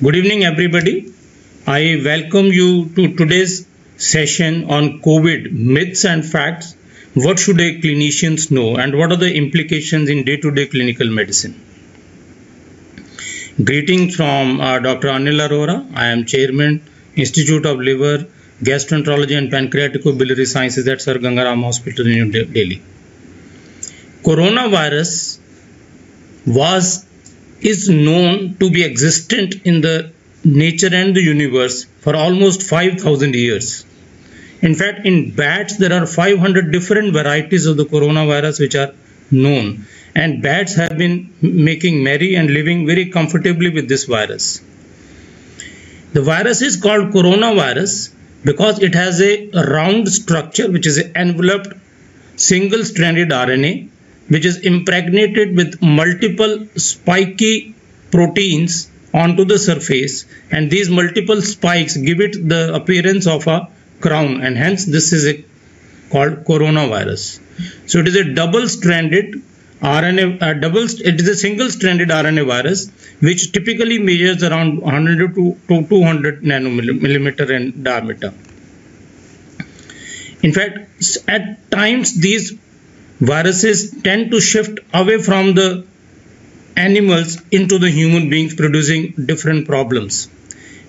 Good evening, everybody. I welcome you to today's session on COVID myths and facts. What should a clinicians know, and what are the implications in day-to-day clinical medicine? Greetings from Dr. Anil Arora. I am Chairman, Institute of Liver, Gastroenterology and Pancreatico-Biliary Sciences at Sir Gangaram Hospital in New Delhi. Coronavirus is known to be existent in the nature and the universe for almost 5,000 years. In fact, in bats, there are 500 different varieties of the coronavirus which are known, and bats have been making merry and living very comfortably with this virus. The virus is called coronavirus because it has a round structure which is enveloped single-stranded RNA which is impregnated with multiple spiky proteins onto the surface, and these multiple spikes give it the appearance of a crown, and hence this is called coronavirus. So it is a double-stranded RNA, it is a single-stranded RNA virus which typically measures around 100 to 200 nanometer in diameter. In fact, at times these viruses tend to shift away from the animals into the human beings, producing different problems.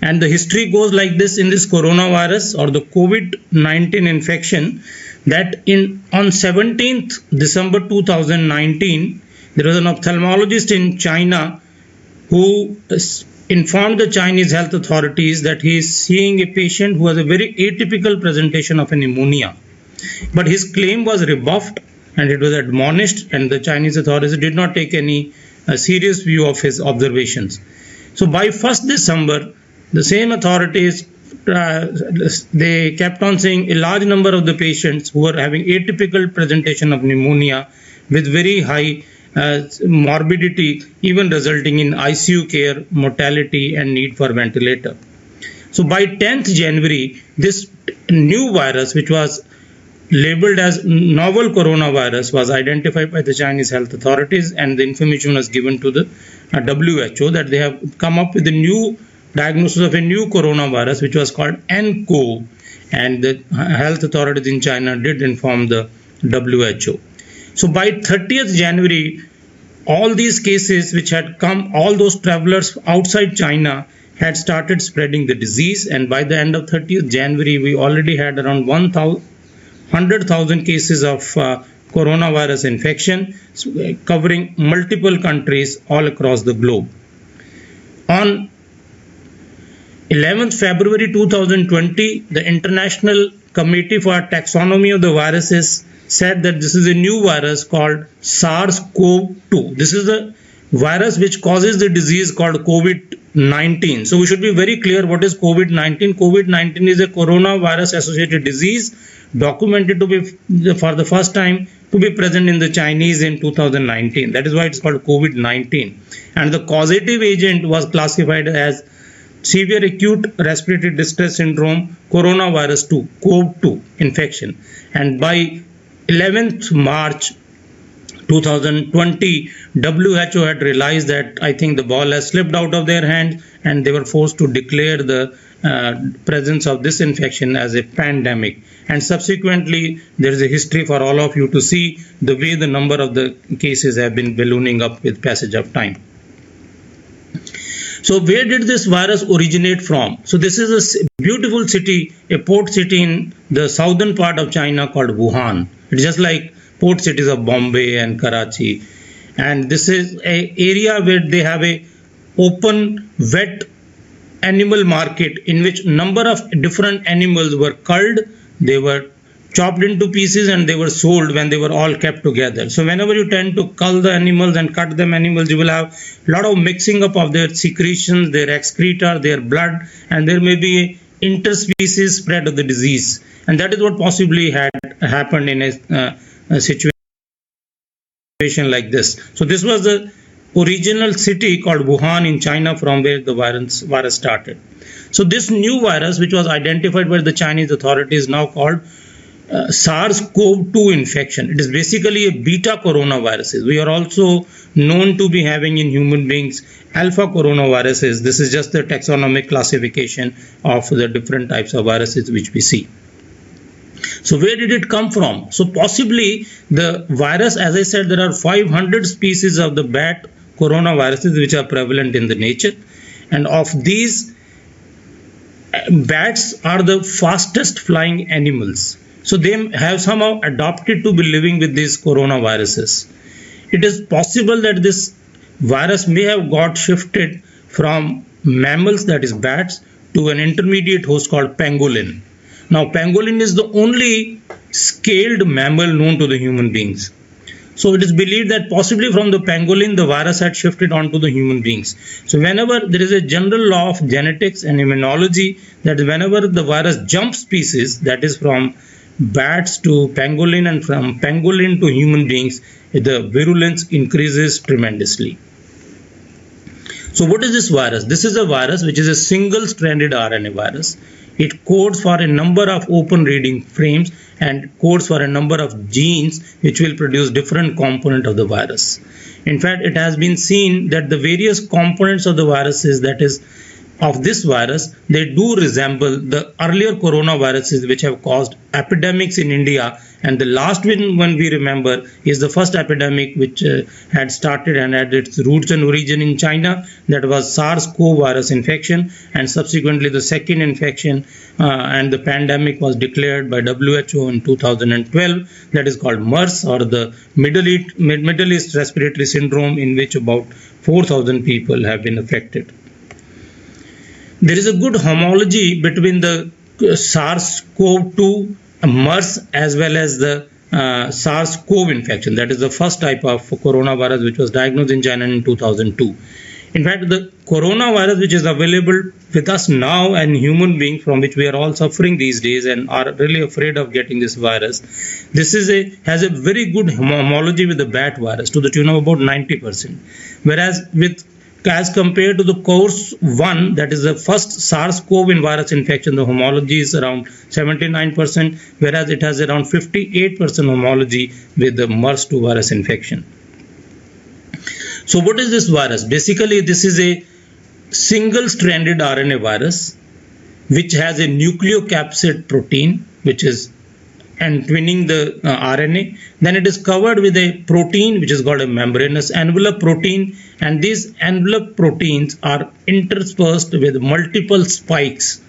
And the history goes like this in this coronavirus or the COVID-19 infection, that on 17th December 2019, there was an ophthalmologist in China who informed the Chinese health authorities that he is seeing a patient who has a very atypical presentation of a pneumonia. But his claim was rebuffed and it was admonished, and the Chinese authorities did not take any serious view of his observations. So by 1st December, the same authorities, they kept on saying a large number of the patients who were having atypical presentation of pneumonia with very high morbidity, even resulting in ICU care, mortality and need for ventilator. So by 10th January, this new virus, which was labeled as novel coronavirus, was identified by the Chinese health authorities, and the information was given to the WHO that they have come up with a new diagnosis of a new coronavirus which was called nCoV, and the health authorities in China did inform the WHO. So by 30th January, all these cases which had come, all those travelers outside China had started spreading the disease, and by the end of 30th January, we already had around 100,000 cases of coronavirus infection covering multiple countries all across the globe. On 11th February 2020, the International Committee for Taxonomy of the Viruses said that this is a new virus called SARS-CoV-2. This is the virus which causes the disease called COVID-19. So we should be very clear what is COVID-19. COVID-19 is a coronavirus associated disease documented to be for the first time to be present in the Chinese in 2019. That is why it's called COVID-19. And the causative agent was classified as severe acute respiratory distress syndrome coronavirus 2, CoV-2 infection. And by 11th March 2020, WHO had realized that I think the ball has slipped out of their hands, and they were forced to declare the presence of this infection as a pandemic. And subsequently, there is a history for all of you to see the way the number of the cases have been ballooning up with passage of time. So where did this virus originate from? So this is a beautiful city, a port city in the southern part of China called Wuhan. It's just like port cities of Bombay and Karachi. And this is an area where they have a open, wet animal market in which number of different animals were culled, they were chopped into pieces, and they were sold when they were all kept together. So whenever you tend to cull the animals and cut them animals, you will have a lot of mixing up of their secretions, their excreta, their blood, and there may be interspecies spread of the disease. And that is what possibly had happened in a situation like this. So this was the original city called Wuhan in China from where the virus started. So this new virus, which was identified by the Chinese authorities, now called SARS-CoV-2 infection. It is basically a beta coronaviruses. We are also known to be having in human beings alpha coronaviruses. This is just the taxonomic classification of the different types of viruses which we see. So where did it come from? So possibly the virus, as I said, there are 500 species of the bat coronaviruses which are prevalent in the nature, and of these, bats are the fastest flying animals. So they have somehow adopted to be living with these coronaviruses. It is possible that this virus may have got shifted from mammals, that is bats, to an intermediate host called pangolin. Now pangolin is the only scaled mammal known to the human beings. So it is believed that possibly from the pangolin the virus had shifted onto the human beings. So whenever there is a general law of genetics and immunology, that whenever the virus jumps species, that is from bats to pangolin and from pangolin to human beings, the virulence increases tremendously. So what is this virus? This is a virus which is a single-stranded RNA virus. It codes for a number of open reading frames and codes for a number of genes which will produce different components of the virus. In fact, it has been seen that the various components of the viruses, that is of this virus, they do resemble the earlier coronaviruses which have caused epidemics in India, and the last one we remember is the first epidemic which had started and had its roots and origin in China, that was SARS-CoV virus infection, and subsequently the second infection and the pandemic was declared by WHO in 2012, that is called MERS, or the Middle East Respiratory Syndrome, in which about 4,000 people have been affected. There is a good homology between the SARS-CoV-2, MERS, as well as the SARS-CoV infection. That is the first type of coronavirus which was diagnosed in China in 2002. In fact, the coronavirus which is available with us now and human beings, from which we are all suffering these days and are really afraid of getting this virus, this is has a very good homology with the bat virus to the tune of about 90%. Whereas as compared to the course 1, that is the first SARS-CoV virus infection, the homology is around 79%, whereas it has around 58% homology with the MERS-2 virus infection. So what is this virus? Basically, this is a single-stranded RNA virus which has a nucleocapsid protein which is entwining the RNA. Then it is covered with a protein which is called a membranous envelope protein, and these envelope proteins are interspersed with multiple spikes.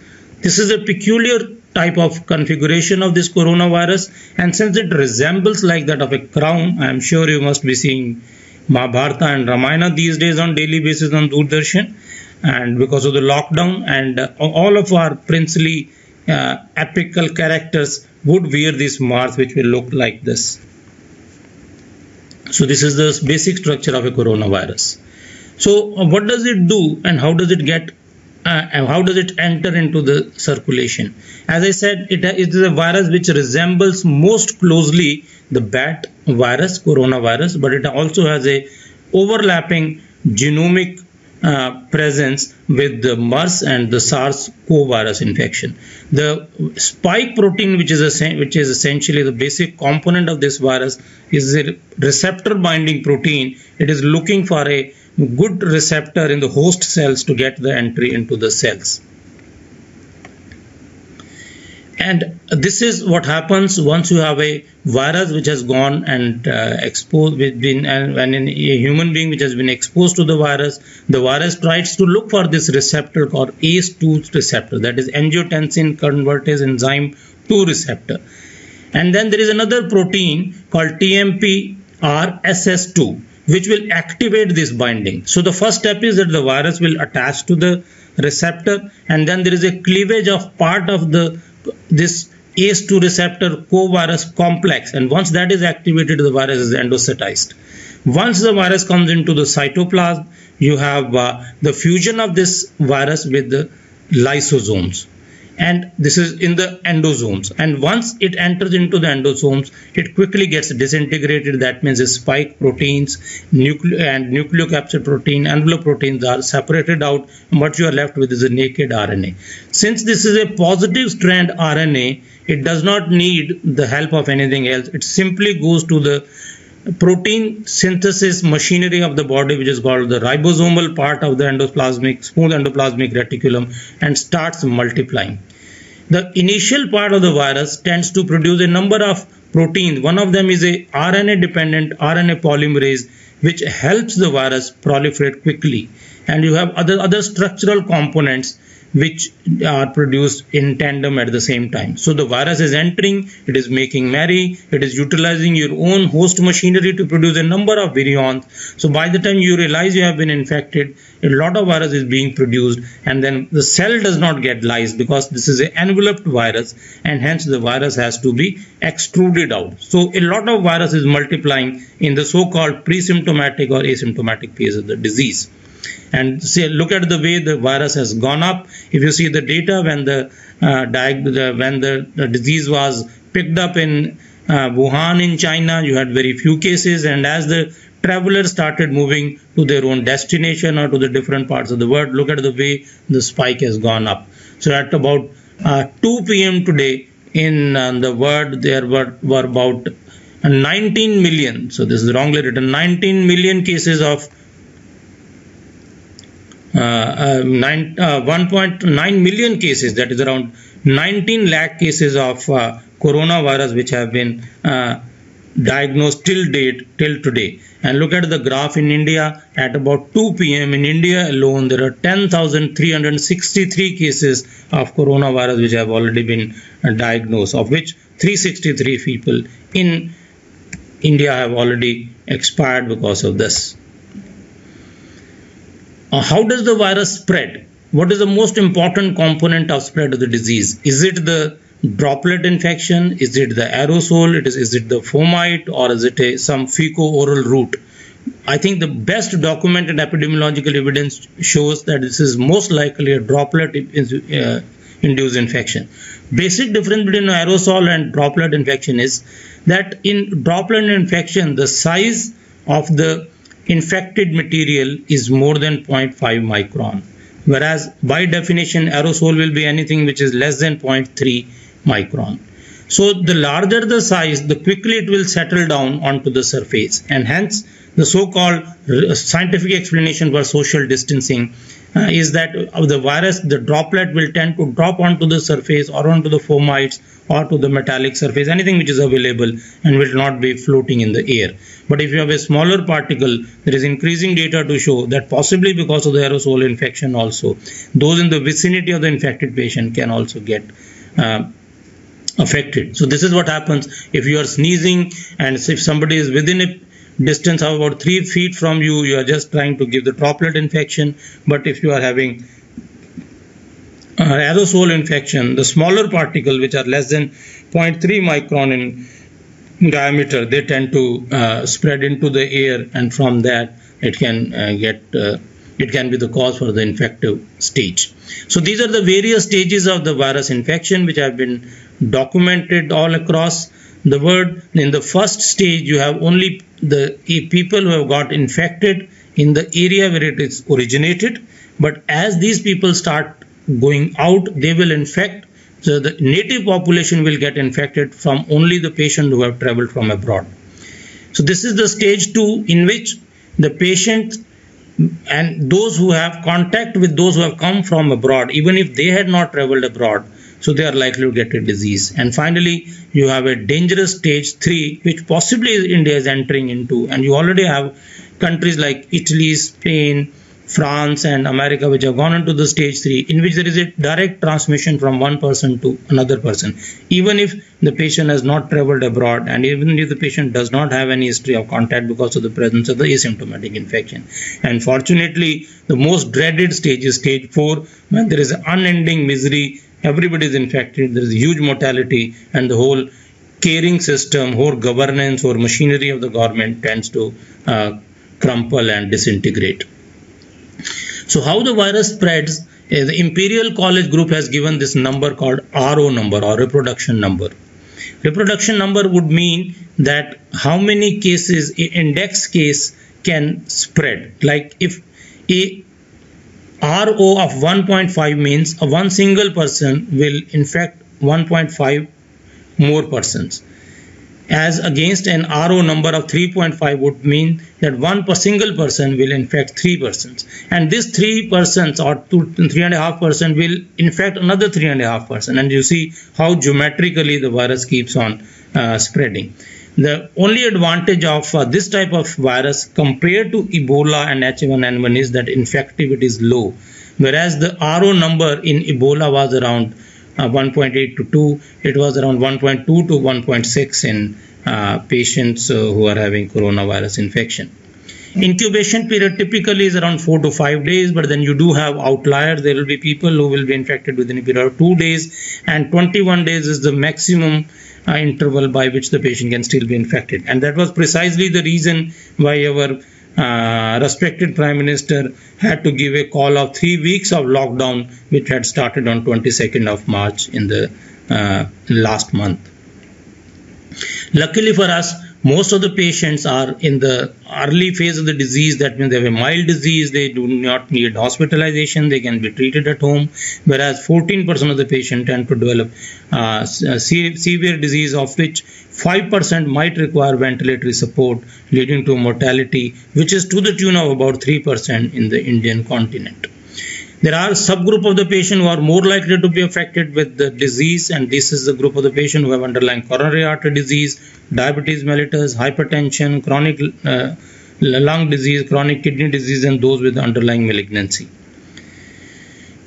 This is a peculiar type of configuration of this coronavirus, and since it resembles like that of a crown, I am sure you must be seeing Mahabharata and Ramayana these days on daily basis on Doordarshan, and because of the lockdown, and all of our princely epical characters would wear these masks which will look like this. So this is the basic structure of a coronavirus. So what does it do and how does it get and how does it enter into the circulation? As I said, it is a virus which resembles most closely the bat virus, coronavirus, but it also has a overlapping genomic presence with the MERS and the SARS-CoV virus infection. The spike protein, which is essentially the basic component of this virus, is a receptor binding protein. It is looking for a good receptor in the host cells to get the entry into the cells. And this is what happens once you have a virus which has gone and exposed, when a human being which has been exposed to the virus tries to look for this receptor called ACE2 receptor, that is angiotensin convertase enzyme 2 receptor. And then there is another protein called TMPRSS2 which will activate this binding. So the first step is that the virus will attach to the receptor, and then there is a cleavage of part of this ACE2 receptor co-virus complex, and once that is activated, the virus is endositized. Once the virus comes into the cytoplasm, you have the fusion of this virus with the lysosomes, and this is in the endosomes, and once it enters into the endosomes, it quickly gets disintegrated. That means the spike proteins and nucleocapsid protein, envelope proteins are separated out, and what you are left with is a naked RNA. Since this is a positive strand RNA, it does not need the help of anything else. It simply goes to the protein synthesis machinery of the body, which is called the ribosomal part of the smooth endoplasmic reticulum, and starts multiplying. The initial part of the virus tends to produce a number of proteins. One of them is a RNA dependent RNA polymerase, which helps the virus proliferate quickly. And you have other structural components which are produced in tandem at the same time. So the virus is entering, it is making merry, it is utilizing your own host machinery to produce a number of virions. So by the time you realize you have been infected, a lot of virus is being produced, and then the cell does not get lysed because this is an enveloped virus, and hence the virus has to be extruded out. So a lot of virus is multiplying in the so-called pre-symptomatic or asymptomatic phase of the disease. And see, look at the way the virus has gone up. If you see the data when the disease was picked up in Wuhan in China, you had very few cases, and as the travelers started moving to their own destination or to the different parts of the world, look at the way the spike has gone up. So at about 2 p.m. today in the world, there were about 19 million, so this is wrongly written, 19 million cases of 1.9 million cases, that is around 19 lakh cases of coronavirus which have been diagnosed till today. And look at the graph in India. At about 2 p.m. in India alone, there are 10,363 cases of coronavirus which have already been diagnosed, of which 363 people in India have already expired because of this. How does the virus spread? What is the most important component of spread of the disease? Is it the droplet infection? Is it the aerosol? Is it the fomite? Or is it some fecal-oral route? I think the best documented epidemiological evidence shows that this is most likely a droplet induced infection. Basic difference between aerosol and droplet infection is that in droplet infection, the size of the infected material is more than 0.5 micron, whereas by definition aerosol will be anything which is less than 0.3 micron. So the larger the size, the quickly it will settle down onto the surface, and hence the so-called scientific explanation for social distancing is that the virus, the droplet will tend to drop onto the surface or onto the fomites or to the metallic surface, anything which is available, and will not be floating in the air. But if you have a smaller particle, there is increasing data to show that possibly because of the aerosol infection also, those in the vicinity of the infected patient can also get affected. So this is what happens if you are sneezing, and if somebody is within a distance of about 3 feet from you, you are just trying to give the droplet infection. But if you are having aerosol infection, the smaller particle which are less than 0.3 micron in diameter, they tend to spread into the air, and from that it can it can be the cause for the infective stage. So these are the various stages of the virus infection which have been documented all across the world. In the first stage, you have only the people who have got infected in the area where it is originated, but as these people start going out, they will infect. So the native population will get infected from only the patient who have traveled from abroad. So this is the stage 2, in which the patient and those who have contact with those who have come from abroad, even if they had not traveled abroad, so they are likely to get a disease. And finally, you have a dangerous stage 3, which possibly India is entering into, and you already have countries like Italy, Spain, France and America which have gone into the stage 3, in which there is a direct transmission from one person to another person, even if the patient has not traveled abroad, and even if the patient does not have any history of contact because of the presence of the asymptomatic infection. And fortunately, the most dreaded stage is stage 4, when there is unending misery, everybody is infected, there is huge mortality, and the whole caring system, whole governance or machinery of the government tends to crumple and disintegrate. So how the virus spreads, the Imperial College Group has given this number called RO number, or reproduction number. Reproduction number would mean that how many cases an index case can spread. Like if a RO of 1.5 means one single person will infect 1.5 more persons, as against an RO number of 3.5 would mean that one single person will infect 3 persons, and this 3 persons or 3.5% will infect another 3.5%, and you see how geometrically the virus keeps on spreading. The only advantage of this type of virus compared to Ebola and H1N1 is that infectivity is low, whereas the RO number in Ebola was around 1.8 to 2. It was around 1.2 to 1.6 in patients who are having coronavirus infection. Incubation period typically is around 4 to 5 days, but then you do have outliers. There will be people who will be infected within a period of 2 days, and 21 days is the maximum interval by which the patient can still be infected. And that was precisely the reason why our respected Prime Minister had to give a call of 3 weeks of lockdown, which had started on 22nd of March in the last month. Luckily for us, most of the patients are in the early phase of the disease. That means they have a mild disease, they do not need hospitalization, they can be treated at home, whereas 14% of the patients tend to develop severe disease, of which 5% might require ventilatory support, leading to mortality, which is to the tune of about 3% in the Indian continent. There are subgroup of the patient who are more likely to be affected with the disease, and this is the group of the patient who have underlying coronary artery disease, diabetes mellitus, hypertension, chronic lung disease, chronic kidney disease, and those with underlying malignancy.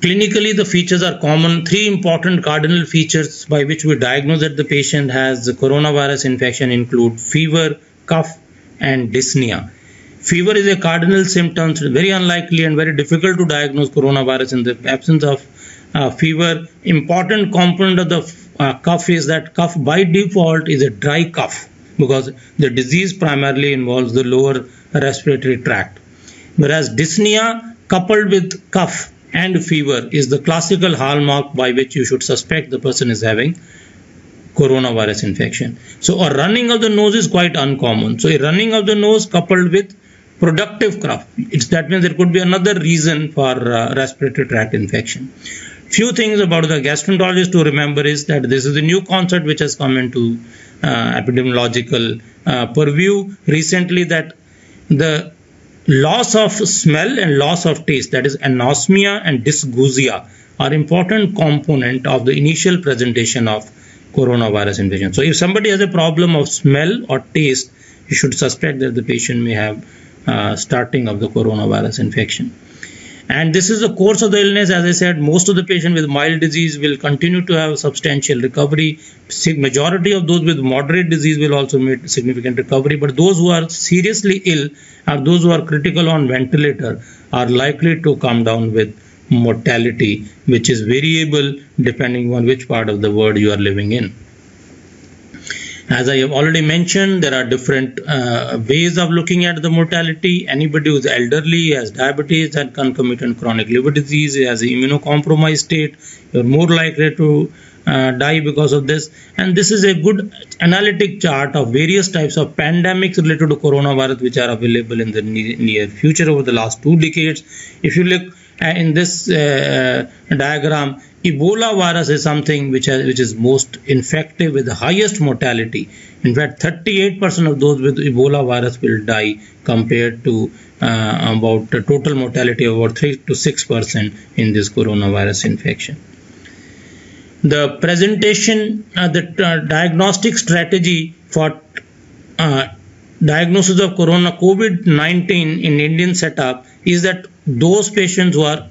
Clinically, the features are common. 3 important cardinal features by which we diagnose that the patient has the coronavirus infection include fever, cough, and dyspnea. Fever is a cardinal symptom. It's very unlikely and very difficult to diagnose coronavirus in the absence of fever. Important component of the cough is that cough by default is a dry cough, because the disease primarily involves the lower respiratory tract. Whereas dyspnea coupled with cough and fever is the classical hallmark by which you should suspect the person is having coronavirus infection. So a running of the nose is quite uncommon. So a running of the nose coupled with productive cough, that means there could be another reason for respiratory tract infection. Few things about the gastroenterologist to remember is that this is a new concept which has come into epidemiological purview recently, that the loss of smell and loss of taste, that is anosmia and dysgeusia, are important component of the initial presentation of coronavirus infection. So if somebody has a problem of smell or taste, you should suspect that the patient may have starting of the coronavirus infection. And this is the course of the illness. As I said, most of the patients with mild disease will continue to have substantial recovery. Majority of those with moderate disease will also make significant recovery, but those who are seriously ill or those who are critical on ventilator are likely to come down with mortality, which is variable depending on which part of the world you are living in. As I have already mentioned, there are different ways of looking at the mortality. Anybody who is elderly, has diabetes, and concomitant chronic liver disease, has an immunocompromised state, you are more likely to die because of this. And this is a good analytic chart of various types of pandemics related to coronavirus which are available in the near future over the last 2 decades. If you look in this diagram, Ebola virus is something which is most infective with the highest mortality. In fact, 38% of those with Ebola virus will die compared to about a total mortality of about 3 to 6% in this coronavirus infection. The presentation, the diagnostic strategy for diagnosis of COVID-19 in Indian setup is that those patients who are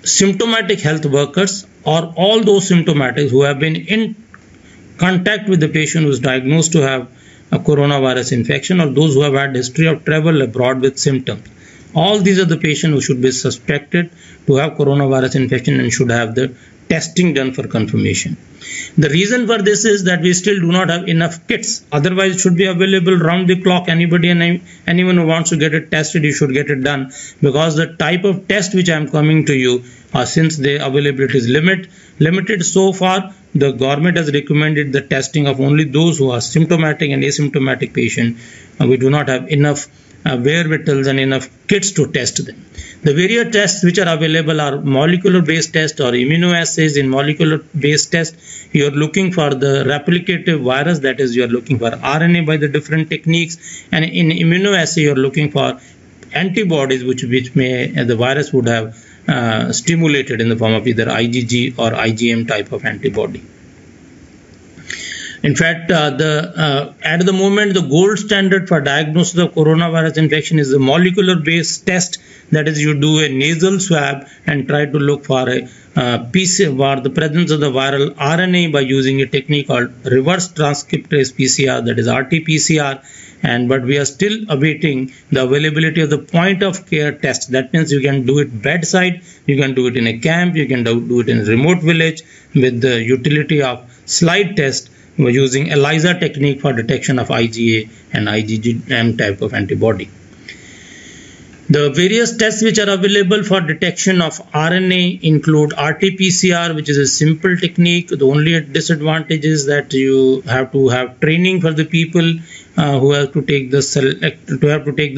symptomatic health workers or all those symptomatics who have been in contact with the patient who is diagnosed to have a coronavirus infection, or those who have had history of travel abroad with symptoms. All these are the patients who should be suspected to have coronavirus infection and should have the testing done for confirmation. The reason for this is that we still do not have enough kits. Otherwise, it should be available round the clock. Anybody and anyone who wants to get it tested, you should get it done, because the type of test which I am coming to you, since the availability is limited so far, the government has recommended the testing of only those who are symptomatic and asymptomatic patient. We do not have enough wherewithals and enough kits to test them. The various tests which are available are molecular based tests or immunoassays. In molecular based test, you are looking for the replicative virus, that is, you are looking for RNA by the different techniques, and in immunoassay you are looking for antibodies which may the virus would have stimulated in the form of either IgG or IgM type of antibody. In fact, at the moment, the gold standard for diagnosis of coronavirus infection is the molecular-based test. That is, you do a nasal swab and try to look for a PCR, the presence of the viral RNA by using a technique called reverse transcriptase PCR, that is RT-PCR. But we are still awaiting the availability of the point of care test. That means you can do it bedside, you can do it in a camp, you can do it in a remote village with the utility of slide test. We're using ELISA technique for detection of IgA and IgM type of antibody. The various tests which are available for detection of RNA include RT-PCR, which is a simple technique. The only disadvantage is that you have to have training for the people who have to take the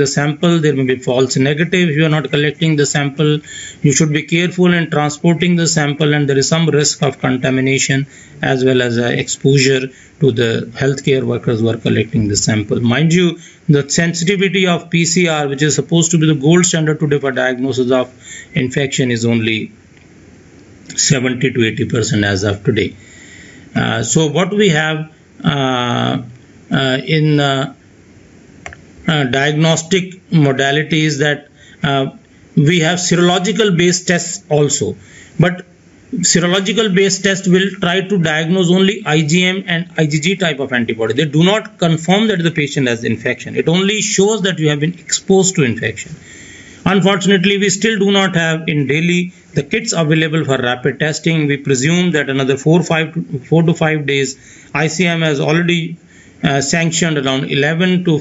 sample. There may be false negative if you are not collecting the sample. You should be careful in transporting the sample, and there is some risk of contamination as well as exposure to the healthcare workers who are collecting the sample. Mind you, the sensitivity of PCR, which is supposed to be the gold standard today for diagnosis of infection, is only 70 to 80% as of today. So what we have in diagnostic modalities that we have serological based tests also, but serological based test will try to diagnose only IgM and IgG type of antibody. They do not confirm that the patient has infection. It only shows that you have been exposed to infection. Unfortunately, we still do not have in Delhi the kits available for rapid testing. We presume that another 4 to 5 days, ICM has already sanctioned around 11 to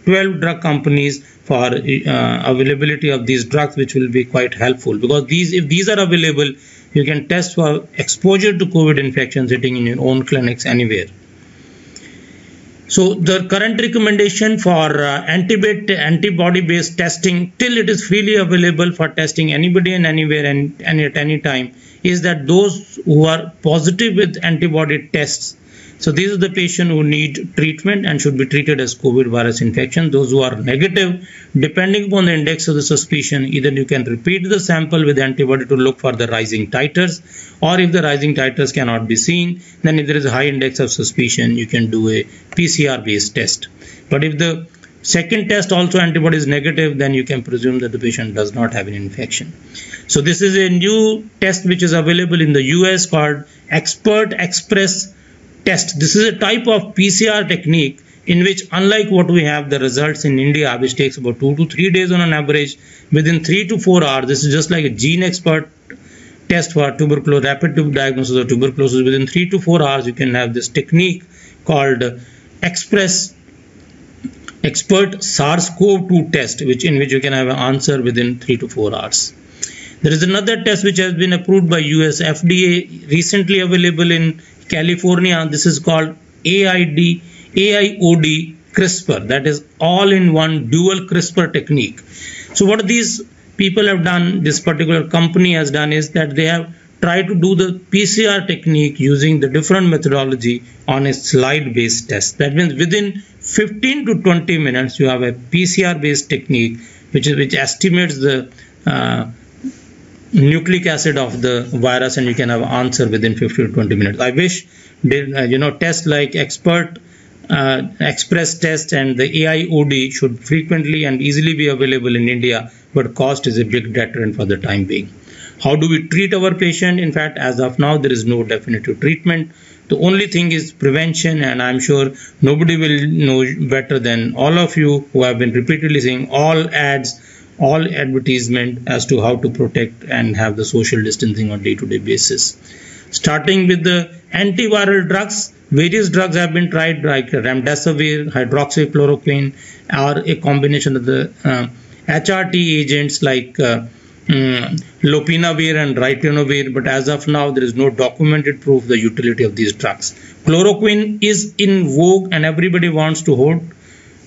12 drug companies for availability of these drugs, which will be quite helpful, because if these are available, you can test for exposure to COVID infection sitting in your own clinics anywhere. So the current recommendation for antibody based testing, till it is freely available for testing anybody and anywhere and at any time, is that those who are positive with antibody tests, so these are the patients who need treatment and should be treated as COVID virus infection. Those who are negative, depending upon the index of the suspicion, either you can repeat the sample with antibody to look for the rising titers, or if the rising titers cannot be seen, then if there is a high index of suspicion, you can do a PCR based test. But if the second test also antibody is negative, then you can presume that the patient does not have an infection. So this is a new test which is available in the US called Expert Express test. This is a type of PCR technique in which, unlike what we have the results in India, which takes about 2 to 3 days on an average, within 3 to 4 hours, this is just like a gene expert test for tuberculosis, rapid diagnosis of tuberculosis. Within 3 to 4 hours, you can have this technique called Expert SARS-CoV-2 test, in which you can have an answer within 3 to 4 hours. There is another test which has been approved by US FDA, recently available in California. This is called AIOD CRISPR, that is all-in-one dual CRISPR technique. So what these people have done, this particular company has done, is that they have tried to do the PCR technique using the different methodology on a slide-based test. That means within 15 to 20 minutes, you have a PCR-based technique which estimates the nucleic acid of the virus, and you can have an answer within 15 to 20 minutes. I wish tests like Expert Express test and the AIOD should frequently and easily be available in India, but cost is a big deterrent for the time being. How do we treat our patient? In fact, as of now, there is no definitive treatment. The only thing is prevention, and I'm sure nobody will know better than all of you who have been repeatedly saying all ads, all advertisement as to how to protect and have the social distancing on day-to-day basis. Starting with the antiviral drugs, various drugs have been tried like remdesivir, hydroxychloroquine, or a combination of the HRT agents like lopinavir and ritonavir, but as of now there is no documented proof of the utility of these drugs. Chloroquine is in vogue and everybody wants to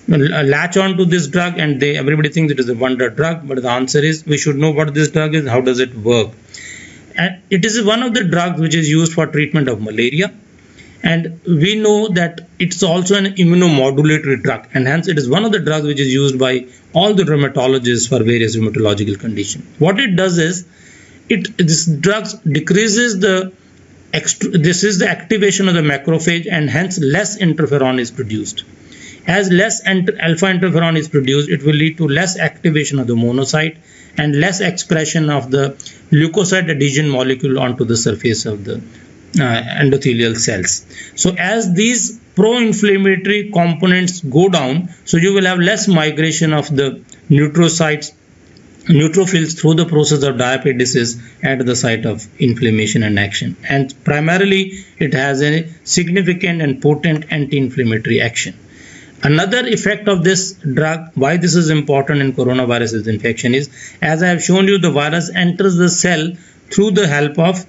latch on to this drug, and everybody thinks it is a wonder drug, but the answer is we should know what this drug is, how does it work. And it is one of the drugs which is used for treatment of malaria, and we know that it's also an immunomodulatory drug, and hence it is one of the drugs which is used by all the rheumatologists for various rheumatological conditions. What it does is this drug decreases this is the activation of the macrophage, and hence less interferon is produced. As less alpha interferon is produced, it will lead to less activation of the monocyte and less expression of the leukocyte adhesion molecule onto the surface of the endothelial cells. So as these pro-inflammatory components go down, so you will have less migration of the neutrophils through the process of diapedesis at the site of inflammation and action. And primarily it has a significant and potent anti-inflammatory action. Another effect of this drug, why this is important in coronavirus infection, is, as I have shown you, the virus enters the cell through the help of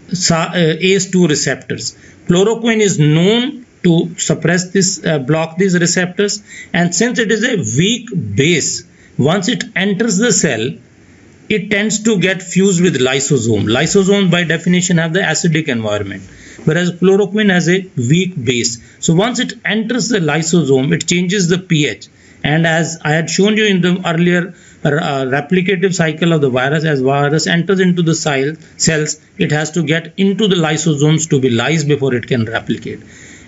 ACE2 receptors. Chloroquine is known to suppress this, block these receptors, and since it is a weak base, once it enters the cell, it tends to get fused with lysosome. Lysosomes by definition have the acidic environment, whereas chloroquine has a weak base. So once it enters the lysosome, it changes the pH. And as I had shown you in the earlier replicative cycle of the virus, as virus enters into the cells, it has to get into the lysosomes to be lysed before it can replicate.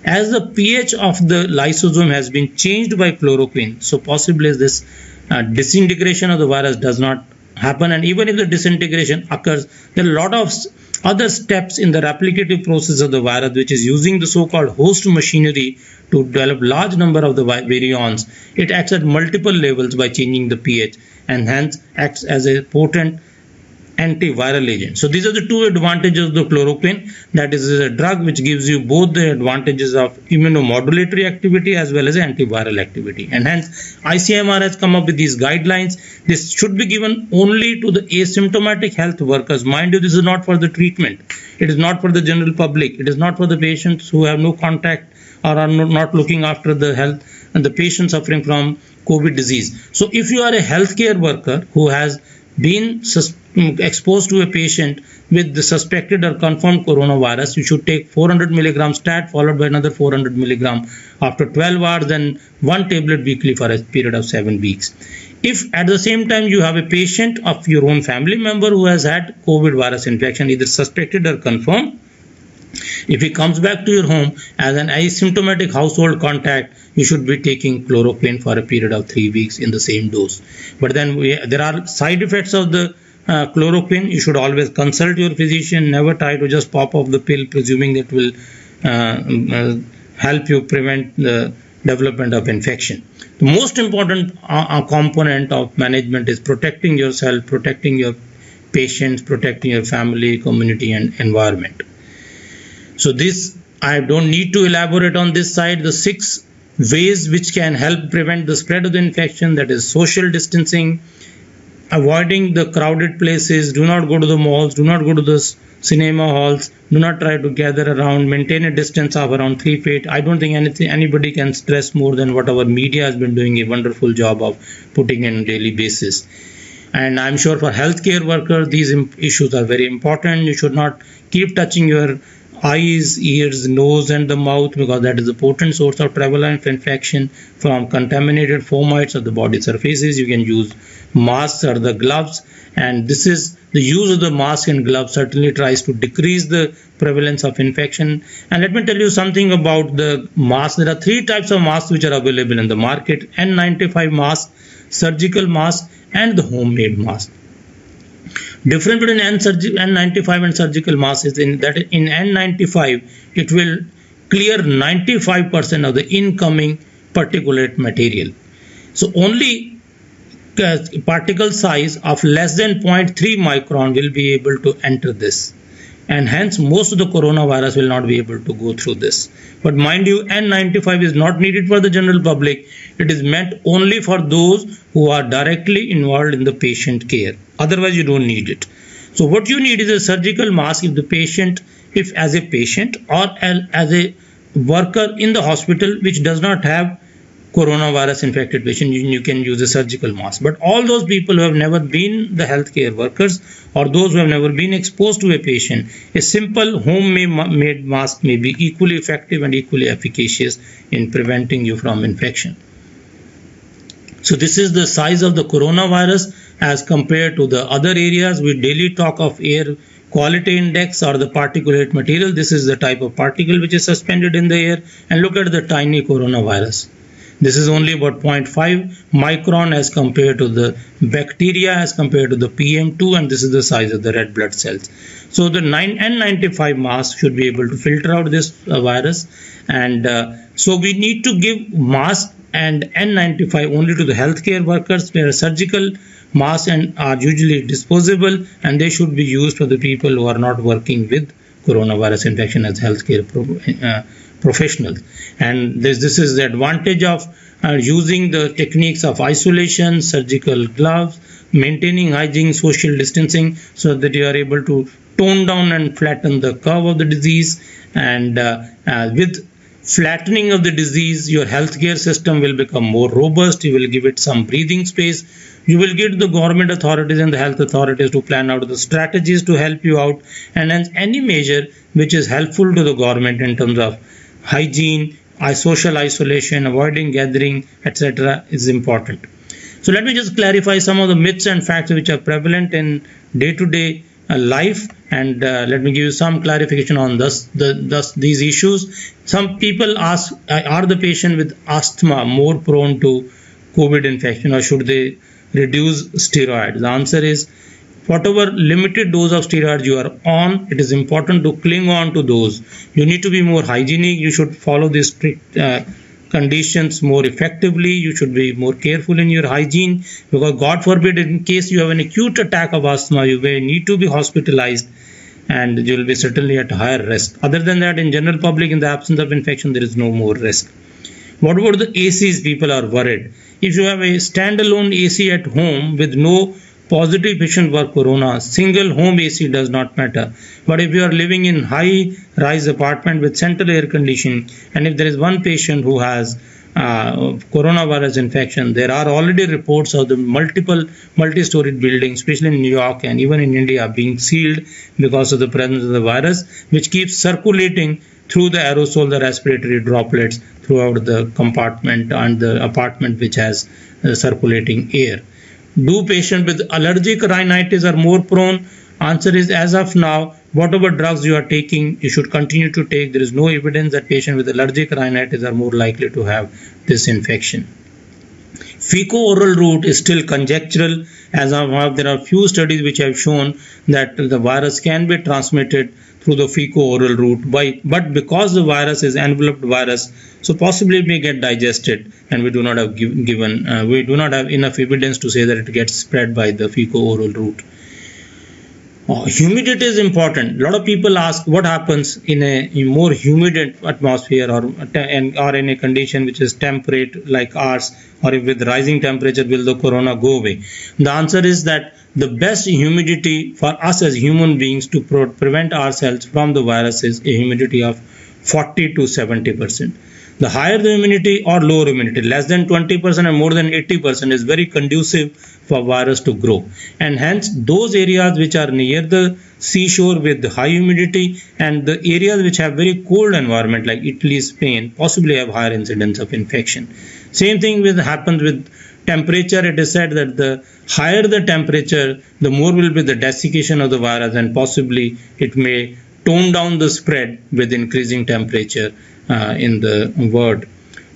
As the pH of the lysosome has been changed by chloroquine, so possibly this disintegration of the virus does not happen, and even if the disintegration occurs, there are a lot of other steps in the replicative process of the virus which is using the so-called host machinery to develop large number of the virions. It acts at multiple levels by changing the pH, and hence acts as a potent antiviral agent. So these are the two advantages of the chloroquine, that is a drug which gives you both the advantages of immunomodulatory activity as well as antiviral activity, and hence ICMR has come up with these guidelines. This should be given only to the asymptomatic health workers. Mind you, this is not for the treatment, it is not for the general public, it is not for the patients who have no contact or are not looking after the health and the patient suffering from COVID disease. So if you are a healthcare worker who has been exposed to a patient with the suspected or confirmed coronavirus, you should take 400 milligram stat followed by another 400 milligram after 12 hours and one tablet weekly for a period of 7 weeks. If at the same time you have a patient of your own family member who has had COVID virus infection, either suspected or confirmed, if he comes back to your home as an asymptomatic household contact, you should be taking chloroquine for a period of 3 weeks in the same dose. But then there are side effects of the chloroquine. You should always consult your physician. Never try to just pop off the pill presuming that will help you prevent the development of infection. The most important component of management is protecting yourself, protecting your patients, protecting your family, community and environment. So this, I don't need to elaborate on this side. The 6 ways which can help prevent the spread of the infection, that is social distancing, avoiding the crowded places, do not go to the malls, do not go to the cinema halls, do not try to gather around, maintain a distance of around 3 feet. I don't think anybody can stress more than what our media has been doing a wonderful job of putting in on a daily basis. And I'm sure for healthcare workers, these issues are very important. You should not keep touching your eyes, ears, nose and the mouth, because that is a potent source of prevalent infection from contaminated fomites of the body surfaces. You can use masks or the gloves, and this is the use of the mask and gloves certainly tries to decrease the prevalence of infection. And let me tell you something about the mask. There are 3 types of masks which are available in the market: N95 mask, surgical mask and the homemade mask. Difference between N95 and surgical mask is that in N95 it will clear 95% of the incoming particulate material. So only particle size of less than 0.3 micron will be able to enter this, and hence most of the coronavirus will not be able to go through this. But mind you, N95 is not needed for the general public. It is meant only for those who are directly involved in the patient care. Otherwise you don't need it. So what you need is a surgical mask if as a patient or as a worker in the hospital which does not have coronavirus infected patient, you can use a surgical mask. But all those people who have never been the healthcare workers or those who have never been exposed to a patient, a simple homemade mask may be equally effective and equally efficacious in preventing you from infection. So this is the size of the coronavirus as compared to the other areas. We daily talk of air quality index or the particulate material. This is the type of particle which is suspended in the air, and look at the tiny coronavirus. This is only about 0.5 micron as compared to the bacteria, as compared to the PM2, and this is the size of the red blood cells. So the N95 mask should be able to filter out this virus, and so we need to give mask and N95 only to the healthcare workers, where surgical masks are usually disposable, and they should be used for the people who are not working with coronavirus infection as healthcare professionals. And this is the advantage of using the techniques of isolation, surgical gloves, maintaining hygiene, social distancing, so that you are able to tone down and flatten the curve of the disease. And with flattening of the disease, your healthcare system will become more robust. You will give it some breathing space. You will get the government authorities and the health authorities to plan out the strategies to help you out, and hence any measure which is helpful to the government in terms of hygiene, social isolation, avoiding gathering, etc. is important. So let me just clarify some of the myths and facts which are prevalent in day-to-day life, and let me give you some clarification on these issues. Some people ask, are the patient with asthma more prone to COVID infection, or should they reduce steroids? The answer is, whatever limited dose of steroids you are on, it is important to cling on to those. You need to be more hygienic. You should follow these strict conditions more effectively. You should be more careful in your hygiene, because God forbid, in case you have an acute attack of asthma, you may need to be hospitalized, and you will be certainly at higher risk. Other than that, in general public, in the absence of infection, there is no more risk. What about the ACs? People are worried. If you have a standalone AC at home with no positive patient for corona, single home AC does not matter. But if you are living in high-rise apartment with central air conditioning, and if there is one patient who has coronavirus infection, there are already reports of the multi-storied buildings, especially in New York and even in India, being sealed because of the presence of the virus, which keeps circulating through the aerosol, the respiratory droplets throughout the compartment and the apartment which has circulating air. Do patients with allergic rhinitis are more prone? Answer is, as of now, whatever drugs you are taking, you should continue to take. There is no evidence that patients with allergic rhinitis are more likely to have this infection. Fecal-oral route is still conjectural. As of now, there are few studies which have shown that the virus can be transmitted through the fecal-oral route, but because the virus is enveloped virus, so possibly it may get digested, and we do not have we do not have enough evidence to say that it gets spread by the fecal-oral route. Humidity is important. A lot of people ask what happens in a more humid atmosphere or in a condition which is temperate like ours, or if with rising temperature will the corona go away? The answer is that the best humidity for us as human beings to prevent ourselves from the virus is a humidity of 40 to 70%. The higher the humidity or lower humidity, less than 20% and more than 80%, is very conducive for virus to grow. And hence, those areas which are near the seashore with high humidity and the areas which have very cold environment like Italy, Spain, possibly have higher incidence of infection. Same thing happens with temperature. It is said that the higher the temperature, the more will be the desiccation of the virus, and possibly it may tone down the spread with increasing temperature in the world.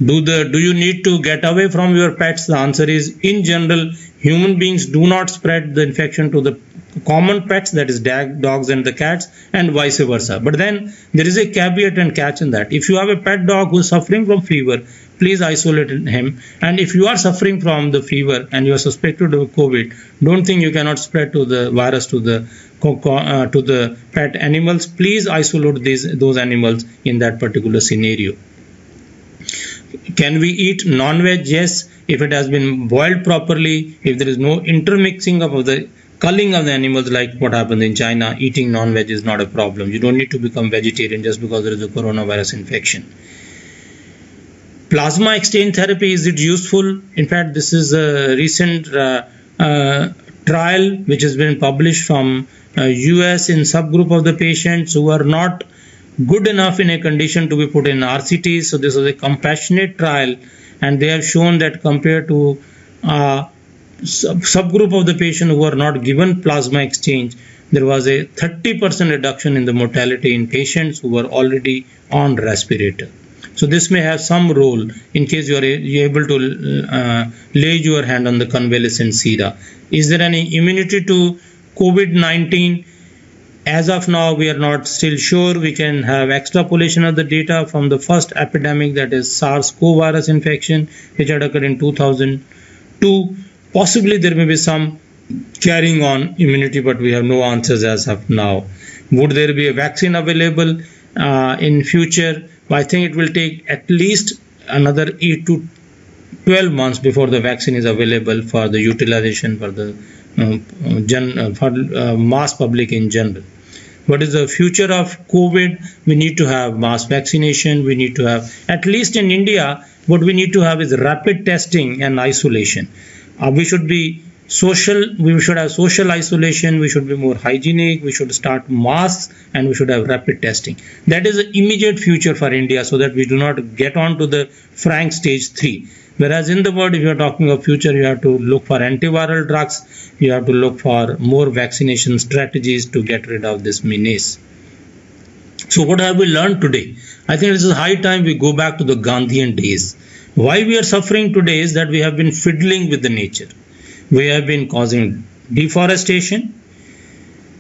Do you need to get away from your pets? The answer is, in general, human beings do not spread the infection to the common pets, that is dogs and the cats, and vice versa. But then there is a caveat and catch in that. If you have a pet dog who is suffering from fever, please isolate him. And if you are suffering from the fever and you are suspected of COVID, don't think you cannot spread to the virus to the pet animals. Please isolate those animals in that particular scenario. Can we eat non-veg? Yes, if it has been boiled properly, if there is no intermixing of the culling of the animals like what happened in China, eating non-veg is not a problem. You don't need to become vegetarian just because there is a coronavirus infection. Plasma exchange therapy, is it useful? In fact, this is a recent trial which has been published from US in subgroup of the patients who are not good enough in a condition to be put in RCTs. So this was a compassionate trial, and they have shown that compared to subgroup of the patient who were not given plasma exchange, there was a 30% reduction in the mortality in patients who were already on respirator. So this may have some role in case you are able to lay your hand on the convalescent sera. Is there any immunity to COVID-19? As of now, we are not still sure. We can have extrapolation of the data from the first epidemic, that is SARS-CoV virus infection, which had occurred in 2002. Possibly there may be some carrying on immunity, but we have no answers as of now. Would there be a vaccine available in future? I think it will take at least another 8 to 12 months before the vaccine is available for the utilization for the mass public in general. What is the future of COVID? We need to have mass vaccination. We need to have, at least in India, what we need to have is rapid testing and isolation. We should be we should have social isolation, we should be more hygienic, we should start masks, and we should have rapid testing. That is the immediate future for India, so that we do not get on to the frank stage 3. Whereas in the world, if you are talking of future, you have to look for antiviral drugs, you have to look for more vaccination strategies to get rid of this menace. So what have we learned today? I think it is high time we go back to the Gandhian days. Why we are suffering today is that we have been fiddling with the nature. We have been causing deforestation.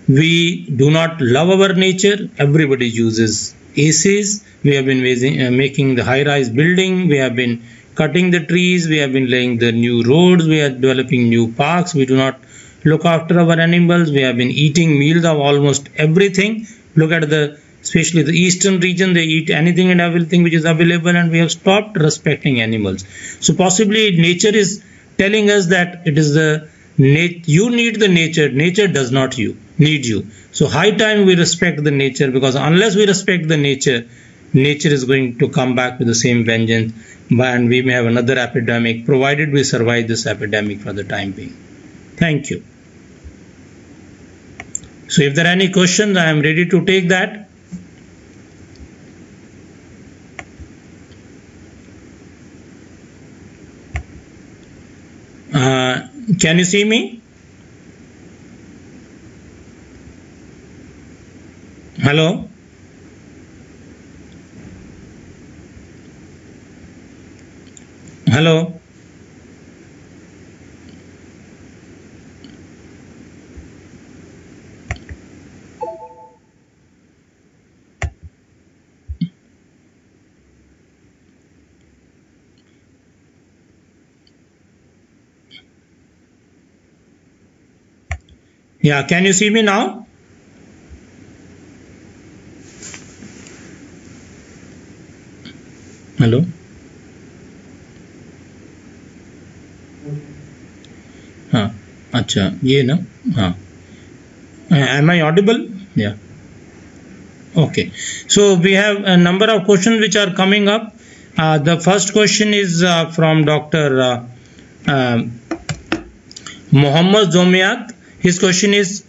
We do not love our nature. Everybody uses ACs. We have been making the high-rise building. We have been cutting the trees. We have been laying the new roads. We are developing new parks. We do not look after our animals. We have been eating meals of almost everything. Look at especially the eastern region, they eat anything and everything which is available, and we have stopped respecting animals. So possibly nature is telling us that it is you need the nature does not need you. So high time we respect the nature, because unless we respect the nature is going to come back with the same vengeance, and we may have another epidemic, provided we survive this epidemic for the time being. Thank you. So if there are any questions, I am ready to take that. Can you see me? Hello? Hello? Yeah, can you see me now? Hello? हाँ, अच्छा ये ना, हाँ. Am I audible? Yeah. Okay. So we have a number of questions which are coming up. The first question is from Dr. Mohammad Zomiat. His question is,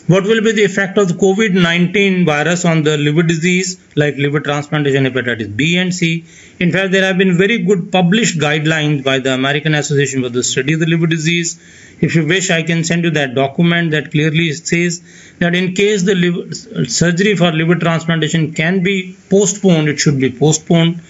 what will be the effect of the COVID-19 virus on the liver disease like liver transplantation, hepatitis B and C? In fact, there have been very good published guidelines by the American Association for the Study of the Liver Disease. If you wish, I can send you that document that clearly says that in case the surgery for liver transplantation can be postponed, it should be postponed.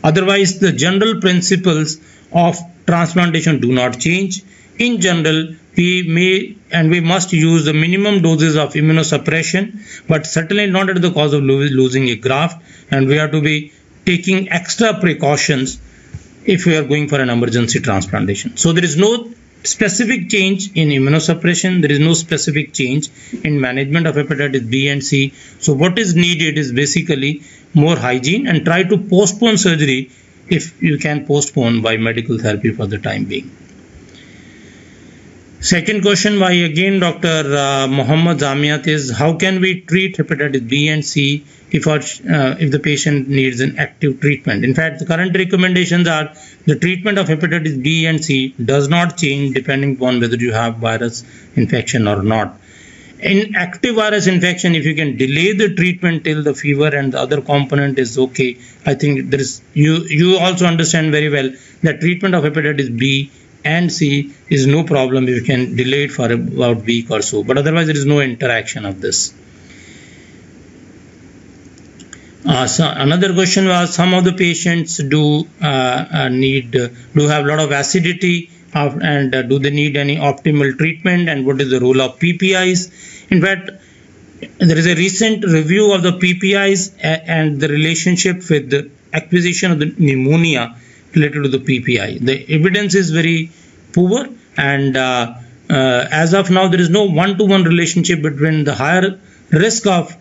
Otherwise, the general principles of transplantation do not change. In general, we must use the minimum doses of immunosuppression, but certainly not at the cost of losing a graft, and we have to be taking extra precautions if we are going for an emergency transplantation. So there is no specific change in immunosuppression, there is no specific change in management of hepatitis B and C. So what is needed is basically more hygiene, and try to postpone surgery if you can postpone by medical therapy for the time being. Second question by again Dr. Mohammad Zamiat is, how can we treat hepatitis B and C if the patient needs an active treatment? In fact, the current recommendations are the treatment of hepatitis B and C does not change depending upon whether you have virus infection or not. In active virus infection, if you can delay the treatment till the fever and the other component is okay, I think there is you also understand very well that treatment of hepatitis B and C is no problem if you can delay it for about a week or so, but otherwise there is no interaction of this. So another question was, some of the patients do have a lot of acidity and do they need any optimal treatment, and what is the role of PPIs? In fact, there is a recent review of the PPIs and the relationship with the acquisition of the pneumonia related to the PPI. The evidence is very poor, and as of now there is no one-to-one relationship between the higher risk of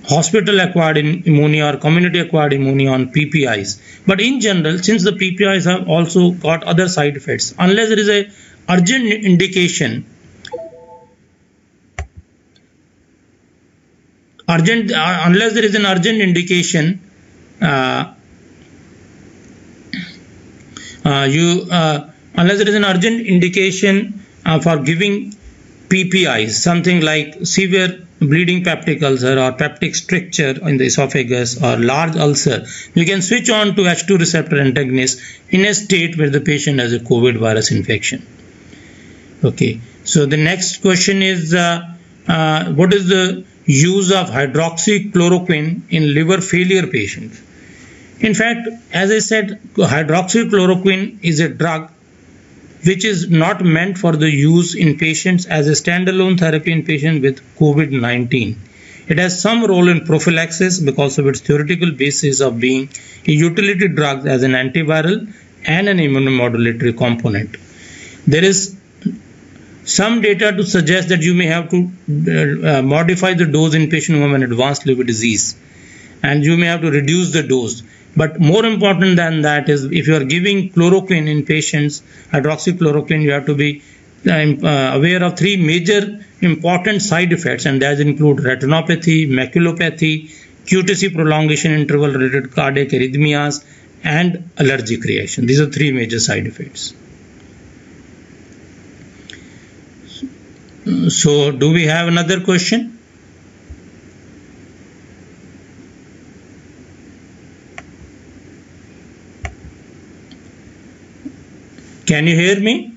hospital-acquired pneumonia or community-acquired pneumonia on PPIs. But in general, since the PPIs have also got other side effects, unless there is a urgent indication, unless there is an urgent indication, for giving PPIs, something like severe bleeding peptic ulcer or peptic stricture in the esophagus or large ulcer, you can switch on to H2 receptor antagonist in a state where the patient has a COVID virus infection. Okay, so the next question is, what is the use of hydroxychloroquine in liver failure patients? In fact, as I said, hydroxychloroquine is a drug which is not meant for the use in patients as a standalone therapy in patients with COVID-19. It has some role in prophylaxis because of its theoretical basis of being a utility drug as an antiviral and an immunomodulatory component. There is some data to suggest that you may have to modify the dose in patients who have an advanced liver disease, and you may have to reduce the dose. But more important than that is, if you are giving chloroquine in patients, hydroxychloroquine, you have to be aware of three major important side effects, and that include retinopathy, maculopathy, QTc prolongation interval related cardiac arrhythmias, and allergic reaction. These are three major side effects. So, do we have another question? Can you hear me?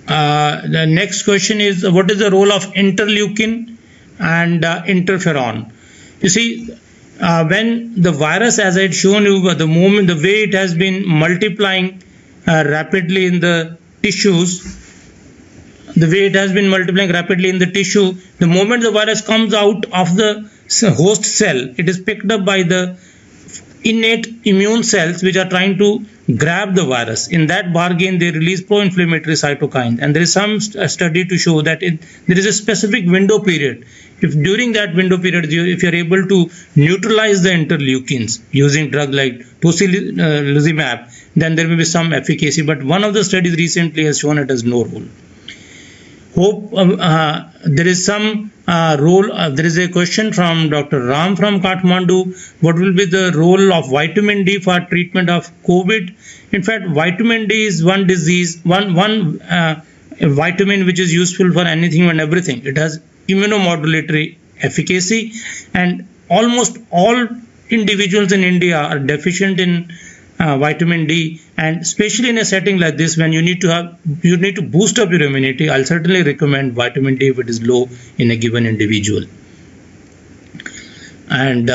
The next question is, what is the role of interleukin and interferon? You see, when the virus, as I had shown you, the way it has been multiplying rapidly in the tissues, the moment the virus comes out of the host cell, it is picked up by the innate immune cells which are trying to grab the virus. In that bargain, they release pro-inflammatory cytokines, and there is some study to show that there is a specific window period. If during that window period, if you are able to neutralize the interleukins using drug like tocilizumab, then there may be some efficacy. But one of the studies recently has shown it has no role. There is some role. There is a question from Dr. Ram from Kathmandu. What will be the role of vitamin D for treatment of COVID? In fact, vitamin D is one vitamin which is useful for anything and everything. It has immunomodulatory efficacy, and almost all individuals in India are deficient in vitamin D, and especially in a setting like this when you need to boost up your immunity, I'll certainly recommend vitamin D if it is low in a given individual. And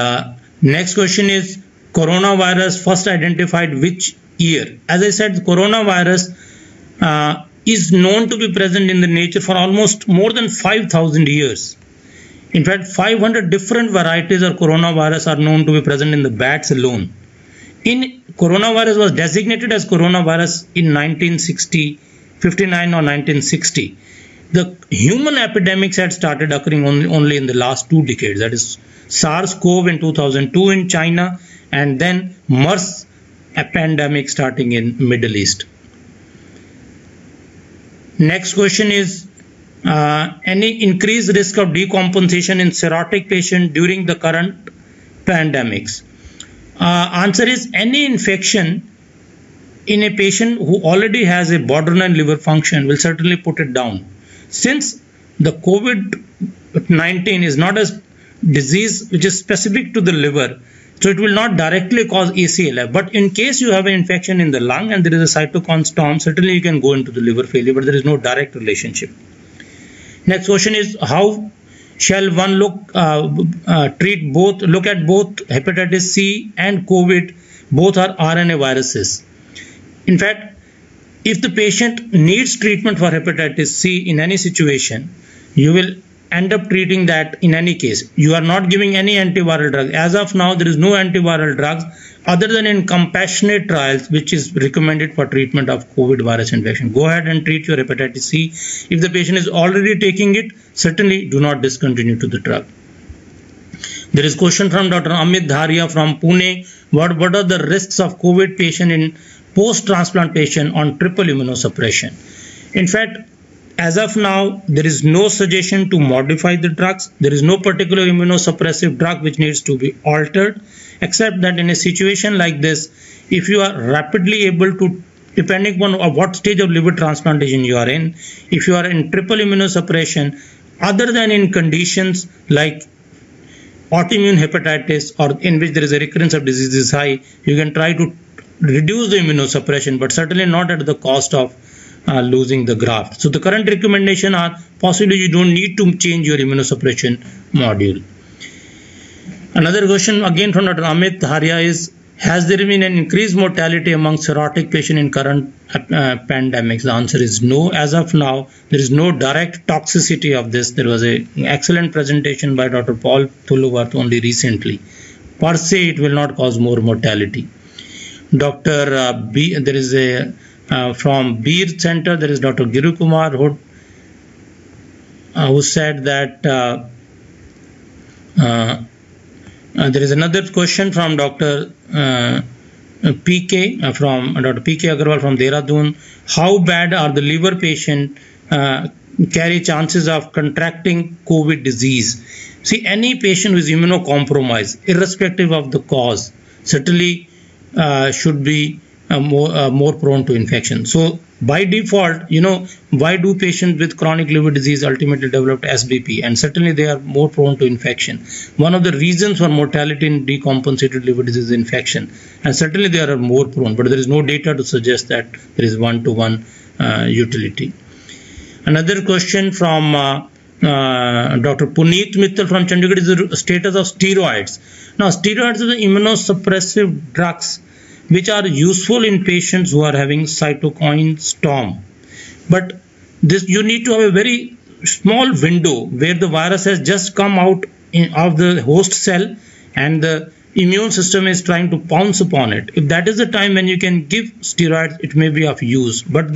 next question is, coronavirus first identified which year? As I said, coronavirus is known to be present in the nature for almost more than 5,000 years. In fact, 500 different varieties of coronavirus are known to be present in the bats alone. Coronavirus was designated as coronavirus in 1959 or 1960. the human epidemics had started occurring only in the last 2 decades. That is SARS-CoV in 2002 in China, and then MERS pandemic starting in Middle East. Next question is, any increased risk of decompensation in cirrhotic patient during the current pandemics? Answer is, any infection in a patient who already has a borderline liver function will certainly put it down. Since the COVID-19 is not a disease which is specific to the liver, so it will not directly cause ACLF. But in case you have an infection in the lung and there is a cytokine storm, certainly you can go into the liver failure, but there is no direct relationship. Next question is, how shall one look at both hepatitis C and COVID? Both are RNA viruses. In fact, if the patient needs treatment for hepatitis C in any situation, you will end up treating that in any case. You are not giving any antiviral drug. As of now, there is no antiviral drugs other than in compassionate trials, which is recommended for treatment of COVID virus infection. Go ahead and treat your hepatitis C. If the patient is already taking it, certainly do not discontinue to the drug. There is question from Dr. Amit Dharia from Pune. What are the risks of COVID patient in post-transplant patient on triple immunosuppression? In fact, as of now, there is no suggestion to modify the drugs. There is no particular immunosuppressive drug which needs to be altered, except that in a situation like this, if you are rapidly able to, depending on what stage of liver transplantation you are in, if you are in triple immunosuppression, other than in conditions like autoimmune hepatitis or in which there is a recurrence of disease is high, you can try to reduce the immunosuppression, but certainly not at the cost of losing the graft. So the current recommendation are possibly you don't need to change your immunosuppression module. Another question again from Dr. Amit Dharia is, has there been an increased mortality among cirrhotic patients in current pandemics? The answer is no. As of now, there is no direct toxicity of this. There was an excellent presentation by Dr. Paul Thuluvarth only recently. Per se, it will not cause more mortality. Dr. B, there is a from Beer Center, there is Dr. Giru Kumar who said that there is another question from Dr. PK from Dr. PK Agarwal from Dehradun. How bad are the liver patient carry chances of contracting COVID disease? See, any patient who is immunocompromised, irrespective of the cause, certainly should be more prone to infection. So by default, why do patients with chronic liver disease ultimately develop SBP? And certainly they are more prone to infection. One of the reasons for mortality in decompensated liver disease is infection. And certainly they are more prone, but there is no data to suggest that there is one-to-one utility. Another question from Dr. Puneet Mittal from Chandigarh is the status of steroids. Now, steroids are the immunosuppressive drugs which are useful in patients who are having cytokine storm. But this, you need to have a very small window where the virus has just come out of the host cell and the immune system is trying to pounce upon it. If that is the time when you can give steroids, it may be of use. But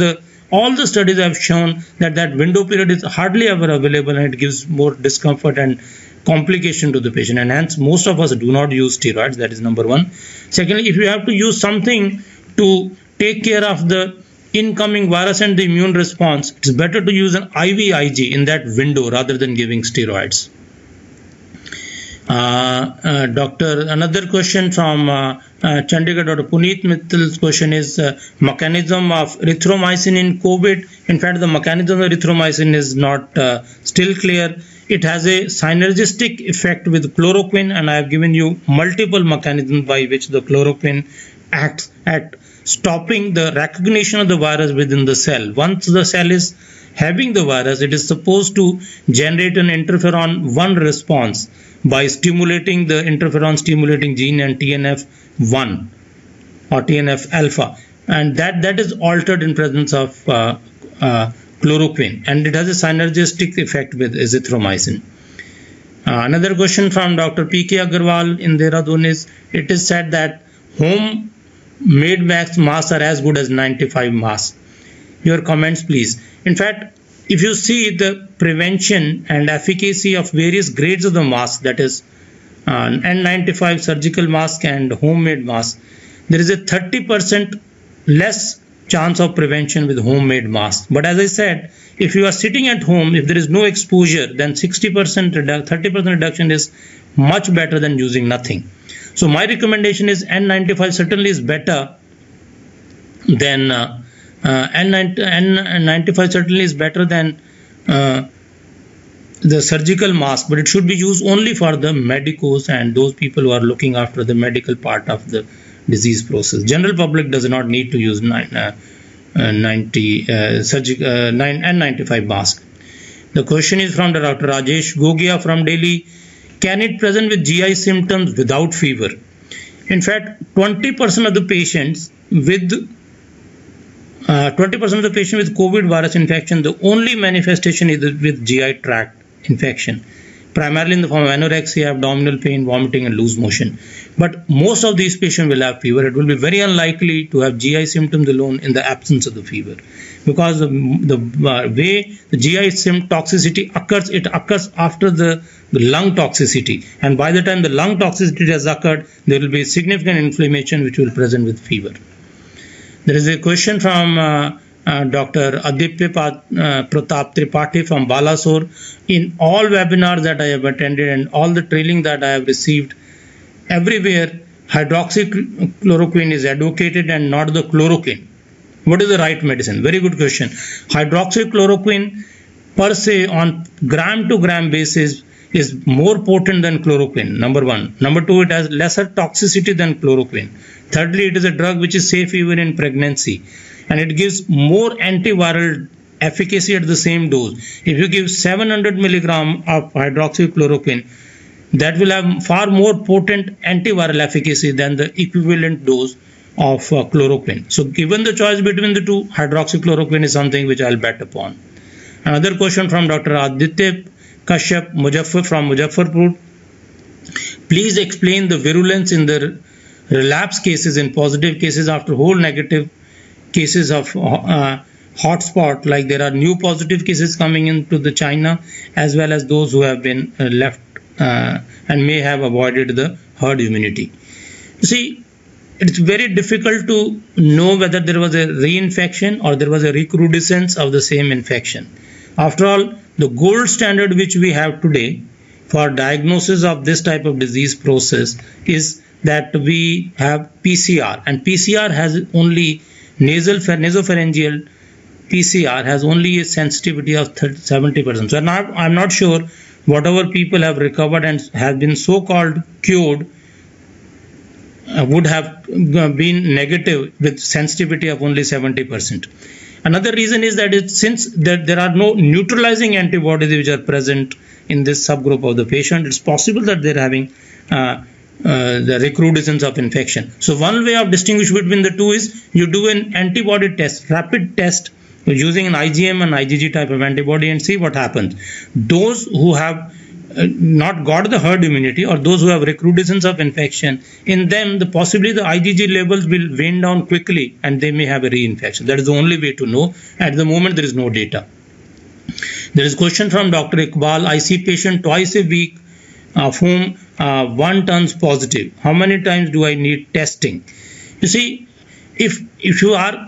all the studies have shown that that window period is hardly ever available, and it gives more discomfort and complication to the patient, and hence most of us do not use steroids. That is number one. Secondly, if you have to use something to take care of the incoming virus and the immune response, it's better to use an IVIG in that window rather than giving steroids. Another question from Chandigarh, Dr. Puneet Mittal's question is mechanism of erythromycin in COVID. In fact, the mechanism of erythromycin is not still clear. It has a synergistic effect with chloroquine, and I have given you multiple mechanisms by which the chloroquine acts at stopping the recognition of the virus within the cell. Once the cell is having the virus, it is supposed to generate an interferon 1 response by stimulating the interferon stimulating gene and TNF1 or TNF alpha, and that is altered in presence of chloroquine, and it has a synergistic effect with azithromycin. Another question from Dr. PK Agarwal in Dehradun is, it is said that home-made masks are as good as 95 masks. Your comments, please. In fact, if you see the prevention and efficacy of various grades of the mask, that is N95 surgical mask and homemade mask, there is a 30% less chance of prevention with homemade mask. But as I said, if you are sitting at home, if there is no exposure, then 30% reduction is much better than using nothing. So my recommendation is N95 certainly is better than N95 certainly is better than the surgical mask, but it should be used only for the medicos and those people who are looking after the medical part of the disease process. General public does not need to use N95 mask. The question is from Dr. Rajesh Gogia from Delhi. Can it present with GI symptoms without fever? In fact, 20% of the patients with COVID virus infection, the only manifestation is with GI tract infection, primarily in the form of anorexia, abdominal pain, vomiting, and loose motion. But most of these patients will have fever. It will be very unlikely to have GI symptoms alone in the absence of the fever, because the way the GI toxicity occurs, it occurs after the lung toxicity, and by the time the lung toxicity has occurred, there will be significant inflammation which will present with fever. There is a question from Dr. Aditya Pratap Tripathi from Balasore. In all webinars that I have attended and all the training that I have received, everywhere hydroxychloroquine is advocated and not the chloroquine. What is the right medicine? Very good question. Hydroxychloroquine per se on gram to gram basis is more potent than chloroquine, number one. Number two, it has lesser toxicity than chloroquine. Thirdly, it is a drug which is safe even in pregnancy, and it gives more antiviral efficacy at the same dose. If you give 700 milligram of hydroxychloroquine, that will have far more potent antiviral efficacy than the equivalent dose of chloroquine. So given the choice between the two, hydroxychloroquine is something which I'll bet upon. Another question from Dr. Aditya Kashyap from Muzaffarpur. Please explain the virulence in the relapse cases in positive cases after whole negative cases of hotspot, like there are new positive cases coming into the China, as well as those who have been left and may have avoided the herd immunity. You see, it's very difficult to know whether there was a reinfection or there was a recrudescence of the same infection. After all, the gold standard which we have today for diagnosis of this type of disease process is that we have PCR, and PCR has only nasopharyngeal PCR has only a sensitivity of 70%. So now I'm not sure whatever people have recovered and have been so-called cured would have been negative with sensitivity of only 70%. Another reason is that since there are no neutralizing antibodies which are present in this subgroup of the patient, it's possible that they're having the recrudescence of infection. So one way of distinguishing between the two is you do an antibody test, rapid test, using an IgM and IgG type of antibody and see what happens. Those who have not got the herd immunity or those who have recrudescence of infection, in them possibly the IgG levels will wane down quickly and they may have a reinfection. That is the only way to know. At the moment there is no data. There is a question from Dr. Iqbal. I see patient twice a week of whom one turns positive. How many times do I need testing? You see, if you are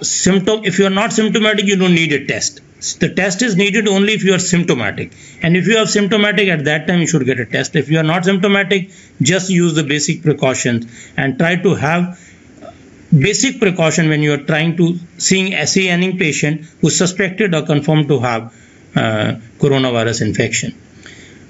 not symptomatic, you don't need a test. The test is needed only if you are symptomatic, and if you are symptomatic, at that time you should get a test. If you are not symptomatic, just use the basic precautions and try to have basic precaution when you are trying to see any patient who is suspected or confirmed to have coronavirus infection.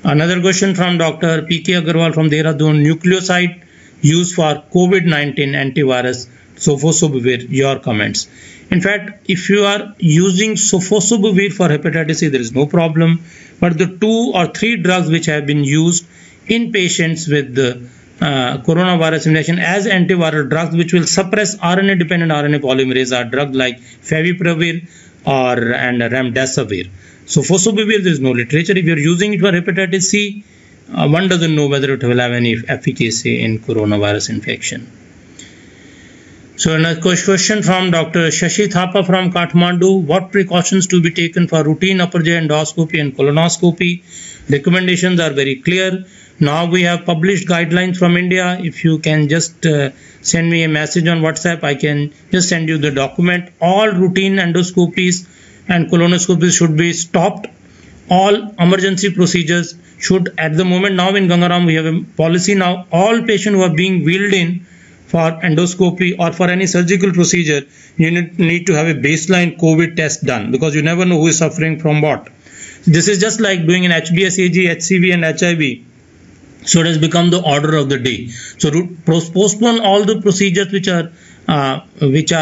Another question from Dr. P.K. Agarwal from Dehradun. Nucleoside used for COVID-19 antivirus Sofosbuvir, your comments. In fact, if you are using Sofosbuvir for hepatitis C, there is no problem. But the 2 or 3 drugs which have been used in patients with the coronavirus infection as antiviral drugs, which will suppress RNA-dependent RNA polymerase, are drugs like Favipiravir and Remdesivir. Sofosbuvir, there is no literature. If you are using it for hepatitis C, one doesn't know whether it will have any efficacy in coronavirus infection. So another question from Dr. Shashi Thapa from Kathmandu. What precautions to be taken for routine upper GI endoscopy and colonoscopy? Recommendations are very clear. Now we have published guidelines from India. If you can just send me a message on WhatsApp, I can just send you the document. All routine endoscopies and colonoscopies should be stopped. All emergency procedures should, at the moment now in Gangaram, we have a policy now, all patients who are being wheeled in for endoscopy or for any surgical procedure, you need to have a baseline COVID test done, because you never know who is suffering from what. This is just like doing an HBsAg, HCV and HIV. So it has become the order of the day. So postpone all the procedures which are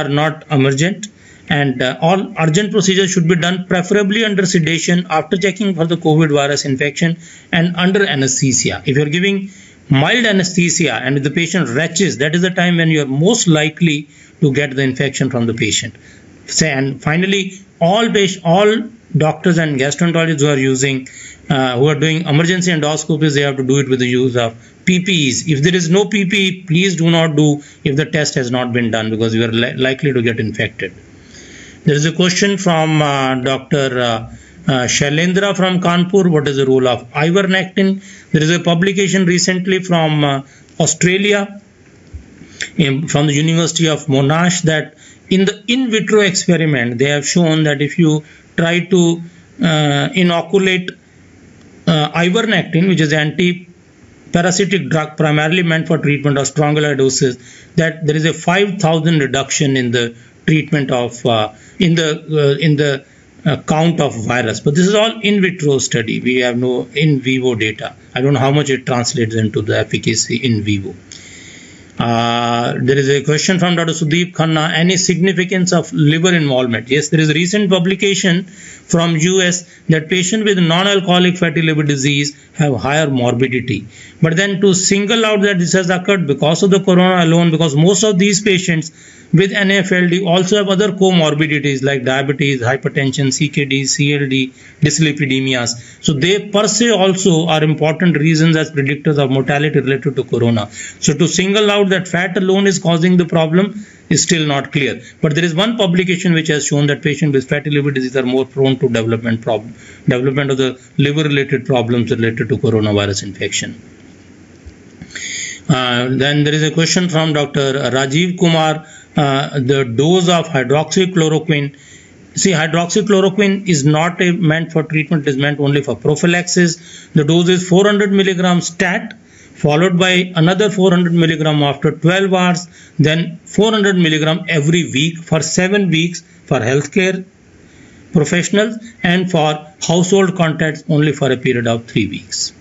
not emergent, and all urgent procedures should be done preferably under sedation after checking for the COVID virus infection and under anesthesia. If you are giving mild anesthesia and if the patient retches, that is the time when you are most likely to get the infection from the patient. And finally, all doctors and gastroenterologists who are doing emergency endoscopies, they have to do it with the use of PPEs. If there is no PPE, please do not do if the test has not been done, because you are likely to get infected. There is a question from Dr. Shailendra from Kanpur. What is the role of ivermectin? There is a publication recently from Australia, from the University of Monash, that in the in vitro experiment they have shown that if you try to inoculate ivermectin, which is anti-parasitic drug primarily meant for treatment of strongyloidosis, that there is a 5,000 reduction in the treatment of in the count of virus. But this is all in vitro study. We have no in vivo data. I don't know how much it translates into the efficacy in vivo. There is a question from Dr. Sudeep Khanna. Any significance of liver involvement? Yes, there is a recent publication from US that patients with non-alcoholic fatty liver disease have higher morbidity. But then to single out that this has occurred because of the corona alone, because most of these patients with NAFLD also have other comorbidities like diabetes, hypertension, CKD, CLD, dyslipidemias. So they per se also are important reasons as predictors of mortality related to corona. So to single out that fat alone is causing the problem is still not clear. But there is one publication which has shown that patients with fatty liver disease are more prone to development of the liver related problems related to coronavirus infection. Then there is a question from Dr. Rajiv Kumar. The dose of hydroxychloroquine. See, hydroxychloroquine is not meant for treatment, it is meant only for prophylaxis. The dose is 400 milligram stat, followed by another 400 milligram after 12 hours, then 400 milligram every week for 7 weeks for healthcare professionals, and for household contacts only for a period of 3 weeks.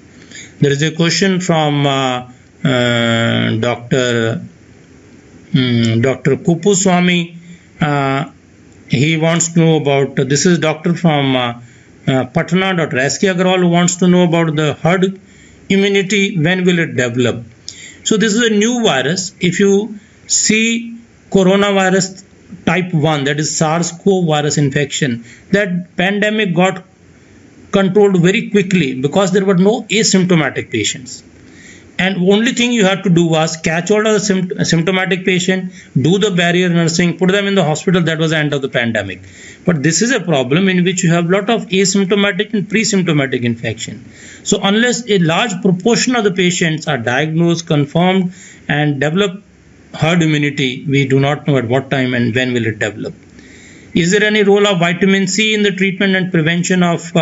There is a question from Dr. Kupuswamy. He wants to know about, this is doctor from Patna, Dr. S.K. Agarwal, who wants to know about the herd immunity, when will it develop? So this is a new virus. If you see coronavirus type 1, that is SARS-CoV virus infection, that pandemic got controlled very quickly because there were no asymptomatic patients. And only thing you had to do was catch all of the symptomatic patient, do the barrier nursing, put them in the hospital. That was the end of the pandemic. But this is a problem in which you have a lot of asymptomatic and pre-symptomatic infection. So unless a large proportion of the patients are diagnosed, confirmed, and develop herd immunity, we do not know at what time and when will it develop. Is there any role of vitamin C in the treatment and prevention of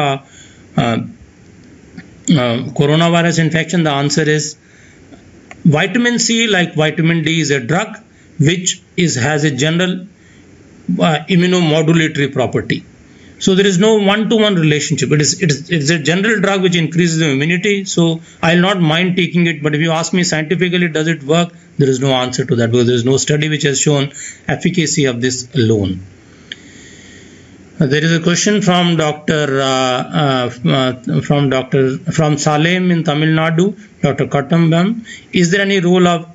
coronavirus infection? The answer is vitamin C, like vitamin D, is a drug which has a general immunomodulatory property. So there is no one-to-one relationship. It's a general drug which increases the immunity. So I'll not mind taking it. But if you ask me scientifically, does it work? There is no answer to that, because there is no study which has shown efficacy of this alone. There is a question from from Salem in Tamil Nadu, Dr. Katambam. Is there any role of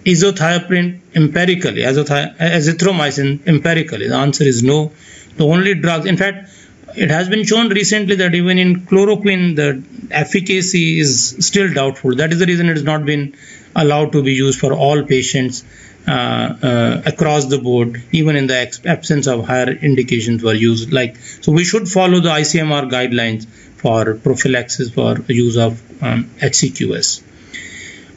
azathioprine empirically, azithromycin empirically? The answer is no. The only drugs, in fact, it has been shown recently that even in chloroquine, the efficacy is still doubtful. That is the reason it has not been allowed to be used for all patients across the board, even in the absence of higher indications were used. So we should follow the ICMR guidelines for prophylaxis for use of HCQS.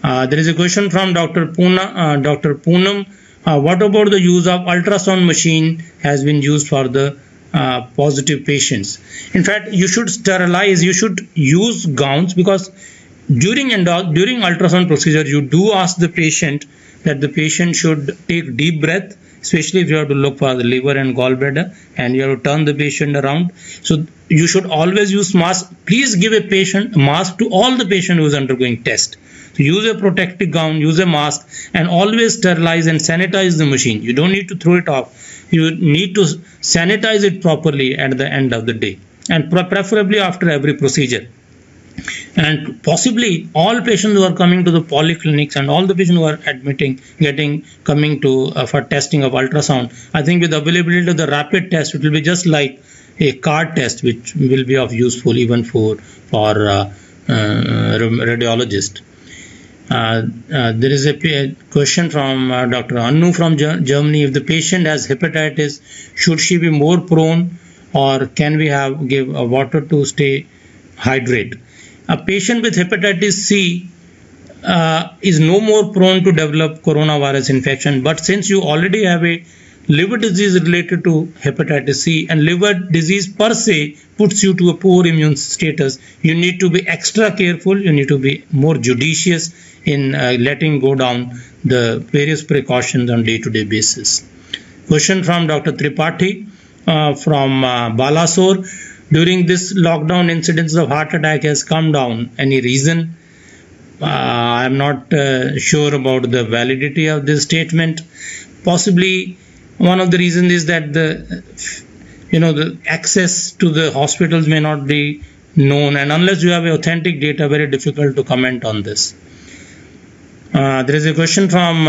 There is a question from Dr. Poonam. What about the use of ultrasound machine has been used for the positive patients? In fact, you should sterilize, you should use gowns, because during ultrasound procedure, you do ask the patient that the patient should take deep breath, especially if you have to look for the liver and gallbladder, and you have to turn the patient around. So you should always use mask. Please give a mask to all the patient who is undergoing test. So use a protective gown, use a mask, and always sterilize and sanitize the machine. You don't need to throw it off. You need to sanitize it properly at the end of the day, and preferably after every procedure. And possibly all patients who are coming to the polyclinics and all the patients who are coming to for testing of ultrasound, I think with the availability of the rapid test, it will be just like a card test, which will be of useful even for radiologist. There is a question from Dr. Annu from Germany. If the patient has hepatitis, should she be more prone, or can we give water to stay hydrated? A patient with hepatitis C is no more prone to develop coronavirus infection, but since you already have a liver disease related to hepatitis C, and liver disease per se puts you to a poor immune status, you need to be extra careful, you need to be more judicious in letting go down the various precautions on day-to-day basis. Question from Dr. Tripathi from Balasore. During this lockdown, incidence of heart attack has come down. Any reason? I am not sure about the validity of this statement. Possibly one of the reasons is that the access to the hospitals may not be known, and unless you have authentic data, very difficult to comment on this. There is a question from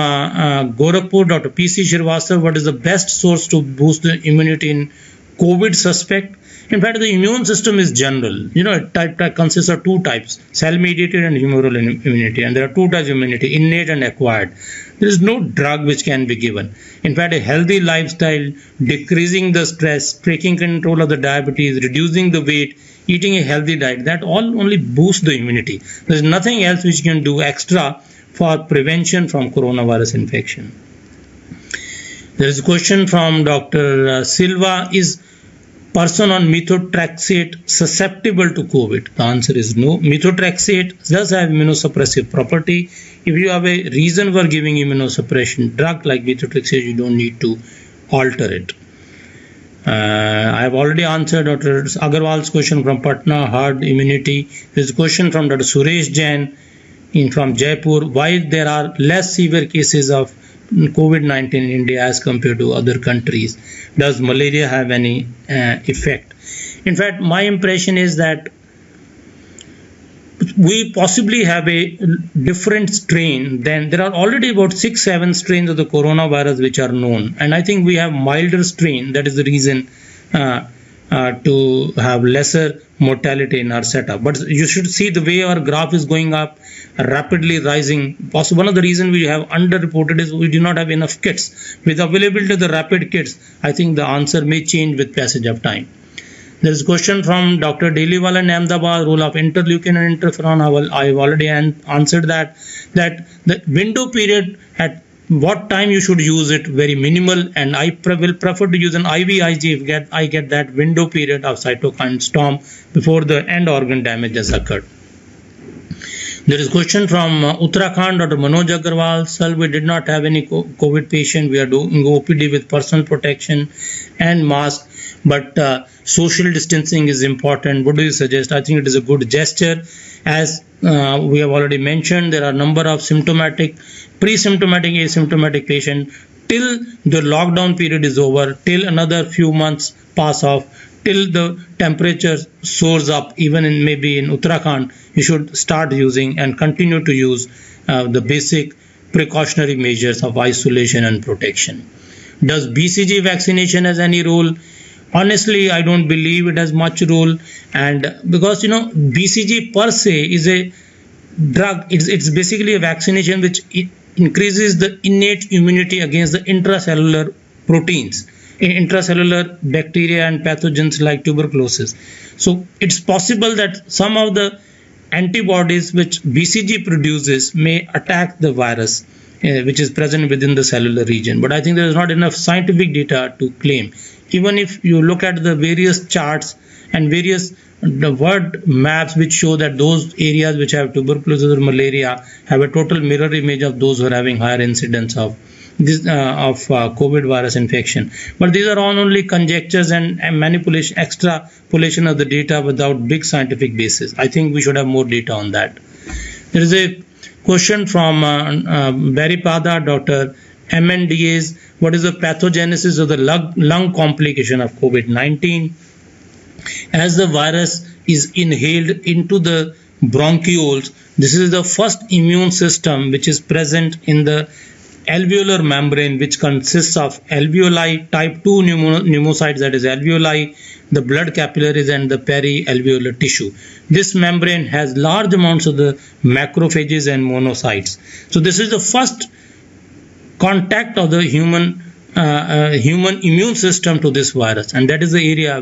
Gorakhpur, Dr. P.C. Srivastava. What is the best source to boost the immunity in COVID suspect? In fact, the immune system is general. It consists of two types, cell-mediated and humoral immunity. And there are two types of immunity, innate and acquired. There is no drug which can be given. In fact, a healthy lifestyle, decreasing the stress, taking control of the diabetes, reducing the weight, eating a healthy diet, that all only boosts the immunity. There is nothing else which you can do extra for prevention from coronavirus infection. There is a question from Dr. Silva. Is person on methotrexate susceptible to COVID? The answer is no. Methotrexate does have immunosuppressive property. If you have a reason for giving immunosuppression drug like methotrexate, you don't need to alter it. I have already answered Dr. Agarwal's question from Patna, herd immunity. There is a question from Dr. Suresh Jain from Jaipur. Why there are less severe cases of COVID-19 in India as compared to other countries? Does malaria have any effect? In fact, my impression is that we possibly have a different strain. Then there are already about 6-7 strains of the coronavirus which are known, and I think we have milder strain. That is the reason to have lesser mortality in our setup. But you should see the way our graph is going up, rapidly rising. One of the reasons we have underreported is we do not have enough kits. With availability of the rapid kits, I think the answer may change with passage of time. There is a question from Dr. Deliwal in Ahmedabad, role of interleukin and interferon. I have already answered that the window period at what time you should use it, very minimal, and I will prefer to use an IVIG if I get that window period of cytokine storm before the end organ damage has occurred. There is a question from Uttarakhand, Dr. Manoj Agarwal. Sir, we did not have any COVID patient. We are doing OPD with personal protection and mask, but social distancing is important. What do you suggest? I think it is a good gesture. As we have already mentioned, there are a number of symptomatic, pre-symptomatic, asymptomatic patients. Till the lockdown period is over, till another few months pass off, till the temperature soars up, even maybe in Uttarakhand, you should start using and continue to use the basic precautionary measures of isolation and protection. Does BCG vaccination has any role? Honestly, I don't believe it has much role, and because BCG per se is a drug, it's basically a vaccination which increases the innate immunity against the intracellular proteins, intracellular bacteria and pathogens like tuberculosis. So it's possible that some of the antibodies which BCG produces may attack the virus which is present within the cellular region. But I think there is not enough scientific data to claim. Even if you look at the various charts and various the word maps which show that those areas which have tuberculosis or malaria have a total mirror image of those who are having higher incidence of this COVID virus infection. But these are all only conjectures and manipulation, extrapolation of the data without big scientific basis. I think we should have more data on that. There is a question from Barry Pada, Dr. M.N. Diaz. What is the pathogenesis of the lung complication of COVID-19? As the virus is inhaled into the bronchioles, this is the first immune system which is present in the alveolar membrane, which consists of alveoli, type 2 pneumocytes, that is alveoli, the blood capillaries and the peri-alveolar tissue. This membrane has large amounts of the macrophages and monocytes. So this is the first contact of the human immune system to this virus, and that is the area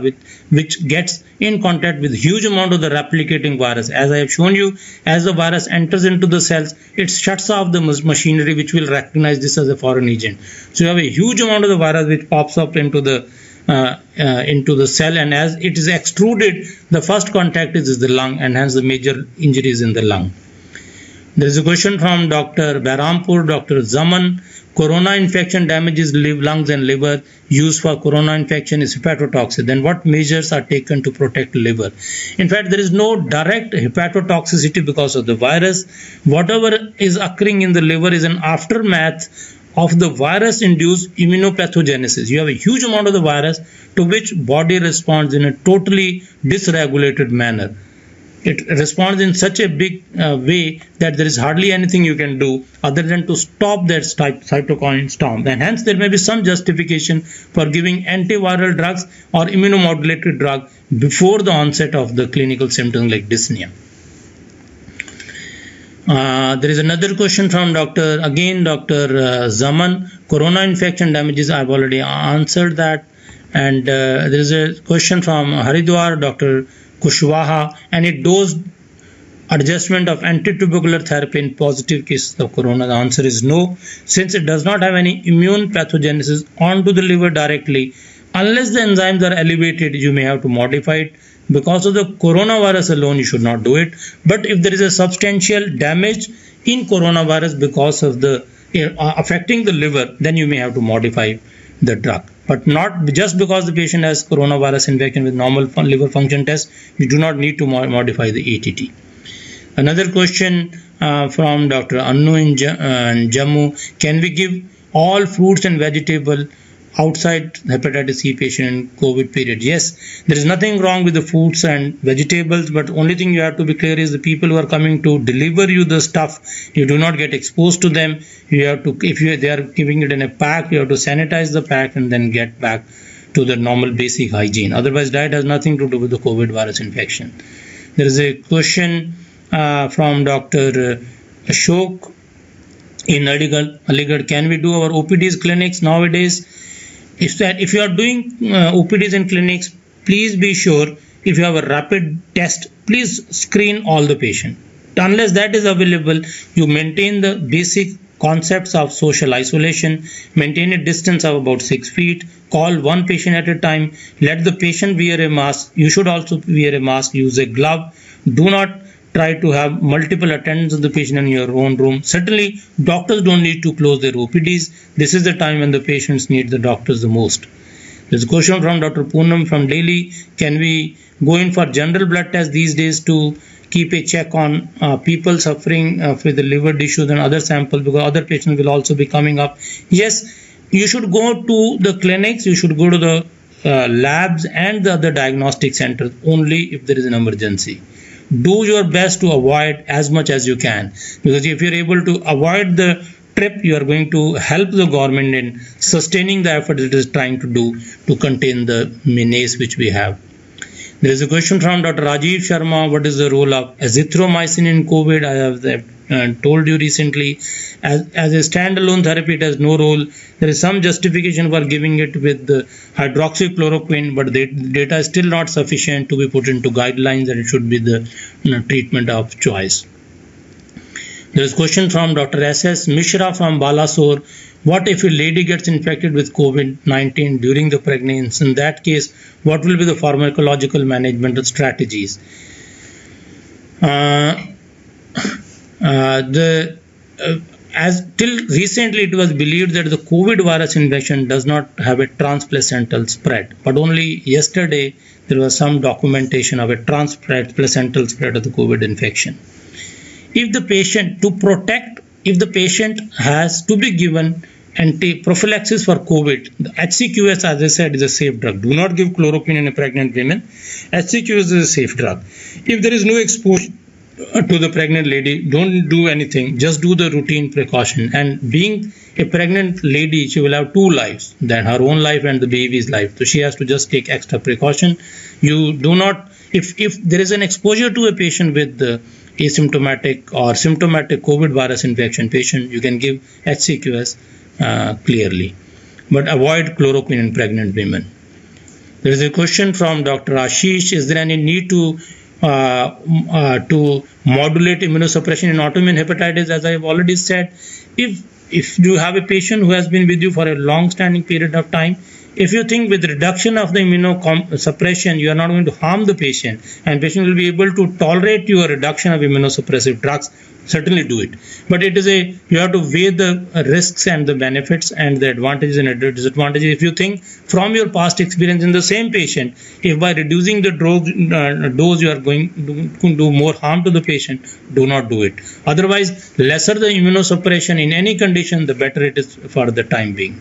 which gets in contact with huge amount of the replicating virus. As I have shown you, as the virus enters into the cells, it shuts off the machinery which will recognize this as a foreign agent. So you have a huge amount of the virus which pops up into the cell, and as it is extruded, the first contact is the lung, and hence the major injuries in the lung. There is a question from Dr. Barampur, Dr. Zaman. Corona infection damages lungs and liver. Used for corona infection is hepatotoxic. Then what measures are taken to protect liver? In fact, there is no direct hepatotoxicity because of the virus. Whatever is occurring in the liver is an aftermath of the virus-induced immunopathogenesis. You have a huge amount of the virus to which body responds in a totally dysregulated manner. It responds in such a big way that there is hardly anything you can do other than to stop that cytokine storm. And hence there may be some justification for giving antiviral drugs or immunomodulatory drug before the onset of the clinical symptoms like dyspnea. There is another question from Dr. Zaman. Corona infection damages, I've already answered that. And there is a question from Haridwar, Dr. Kushwaha, and a dose adjustment of antitubercular therapy in positive cases of corona. The answer is no, since it does not have any immune pathogenesis onto the liver directly. Unless the enzymes are elevated, you may have to modify it. Because of the coronavirus alone, you should not do it. But if there is a substantial damage in coronavirus because of the affecting the liver, then you may have to modify the drug. But not just because the patient has coronavirus infection with normal liver function test, you do not need to modify the ATT. Another question from Dr. Annu in Jammu. Can we give all fruits and vegetables outside hepatitis C patient in COVID period? Yes, there is nothing wrong with the fruits and vegetables, but only thing you have to be clear is the people who are coming to deliver you the stuff, you do not get exposed to them. You have to, they are giving it in a pack, you have to sanitize the pack and then get back to the normal basic hygiene. Otherwise, diet has nothing to do with the COVID virus infection. There is a question from Dr. Ashok in Aligarh. Can we do our OPDs clinics nowadays? If you are doing OPDs in clinics, please be sure if you have a rapid test, please screen all the patients. Unless that is available, you maintain the basic concepts of social isolation, maintain a distance of about 6 feet, call one patient at a time, let the patient wear a mask. You should also wear a mask, use a glove. Do not try to have multiple attendants of the patient in your own room. Certainly, doctors don't need to close their OPDs. This is the time when the patients need the doctors the most. There's a question from Dr. Poonam from Delhi. Can we go in for general blood tests these days to keep a check on people suffering with the liver tissues and other samples, because other patients will also be coming up? Yes, you should go to the clinics, you should go to the labs and the other diagnostic centers only if there is an emergency. Do your best to avoid as much as you can, because if you're able to avoid the trip, you are going to help the government in sustaining the effort it is trying to do to contain the menace which we have. There is a question from Dr. Rajiv Sharma. What is the role of azithromycin in COVID? I have told you recently, as a standalone therapy, it has no role. There is some justification for giving it with the hydroxychloroquine, but the data is still not sufficient to be put into guidelines that it should be the treatment of choice. There is a question from Dr. S.S. Mishra from Balasore. What if a lady gets infected with COVID-19 during the pregnancy? In that case, what will be the pharmacological management strategies? As till recently, it was believed that the COVID virus infection does not have a transplacental spread, but only yesterday there was some documentation of a transplacental spread of the COVID infection. If the patient has to be given prophylaxis for COVID, the HCQS, as I said, is a safe drug. Do not give chloroquine in a pregnant woman. HCQS is a safe drug. If there is no exposure to the pregnant lady, don't do anything. Just do the routine precaution. And being a pregnant lady, she will have two lives, then her own life and the baby's life. So she has to just take extra precaution. You do not, if there is an exposure to a patient with the asymptomatic or symptomatic COVID virus infection patient, you can give HCQS clearly, but avoid chloroquine in pregnant women. There is a question from Dr. Ashish. Is there any need to modulate immunosuppression in autoimmune hepatitis? As I have already said, if you have a patient who has been with you for a long-standing period of time, if you think with reduction of the immunosuppression you are not going to harm the patient and patient will be able to tolerate your reduction of immunosuppressive drugs, certainly do it. But you have to weigh the risks and the benefits and the advantages and disadvantages. If you think from your past experience in the same patient, if by reducing the dose you are going to do more harm to the patient, do not do it. Otherwise, lesser the immunosuppression in any condition, the better it is for the time being.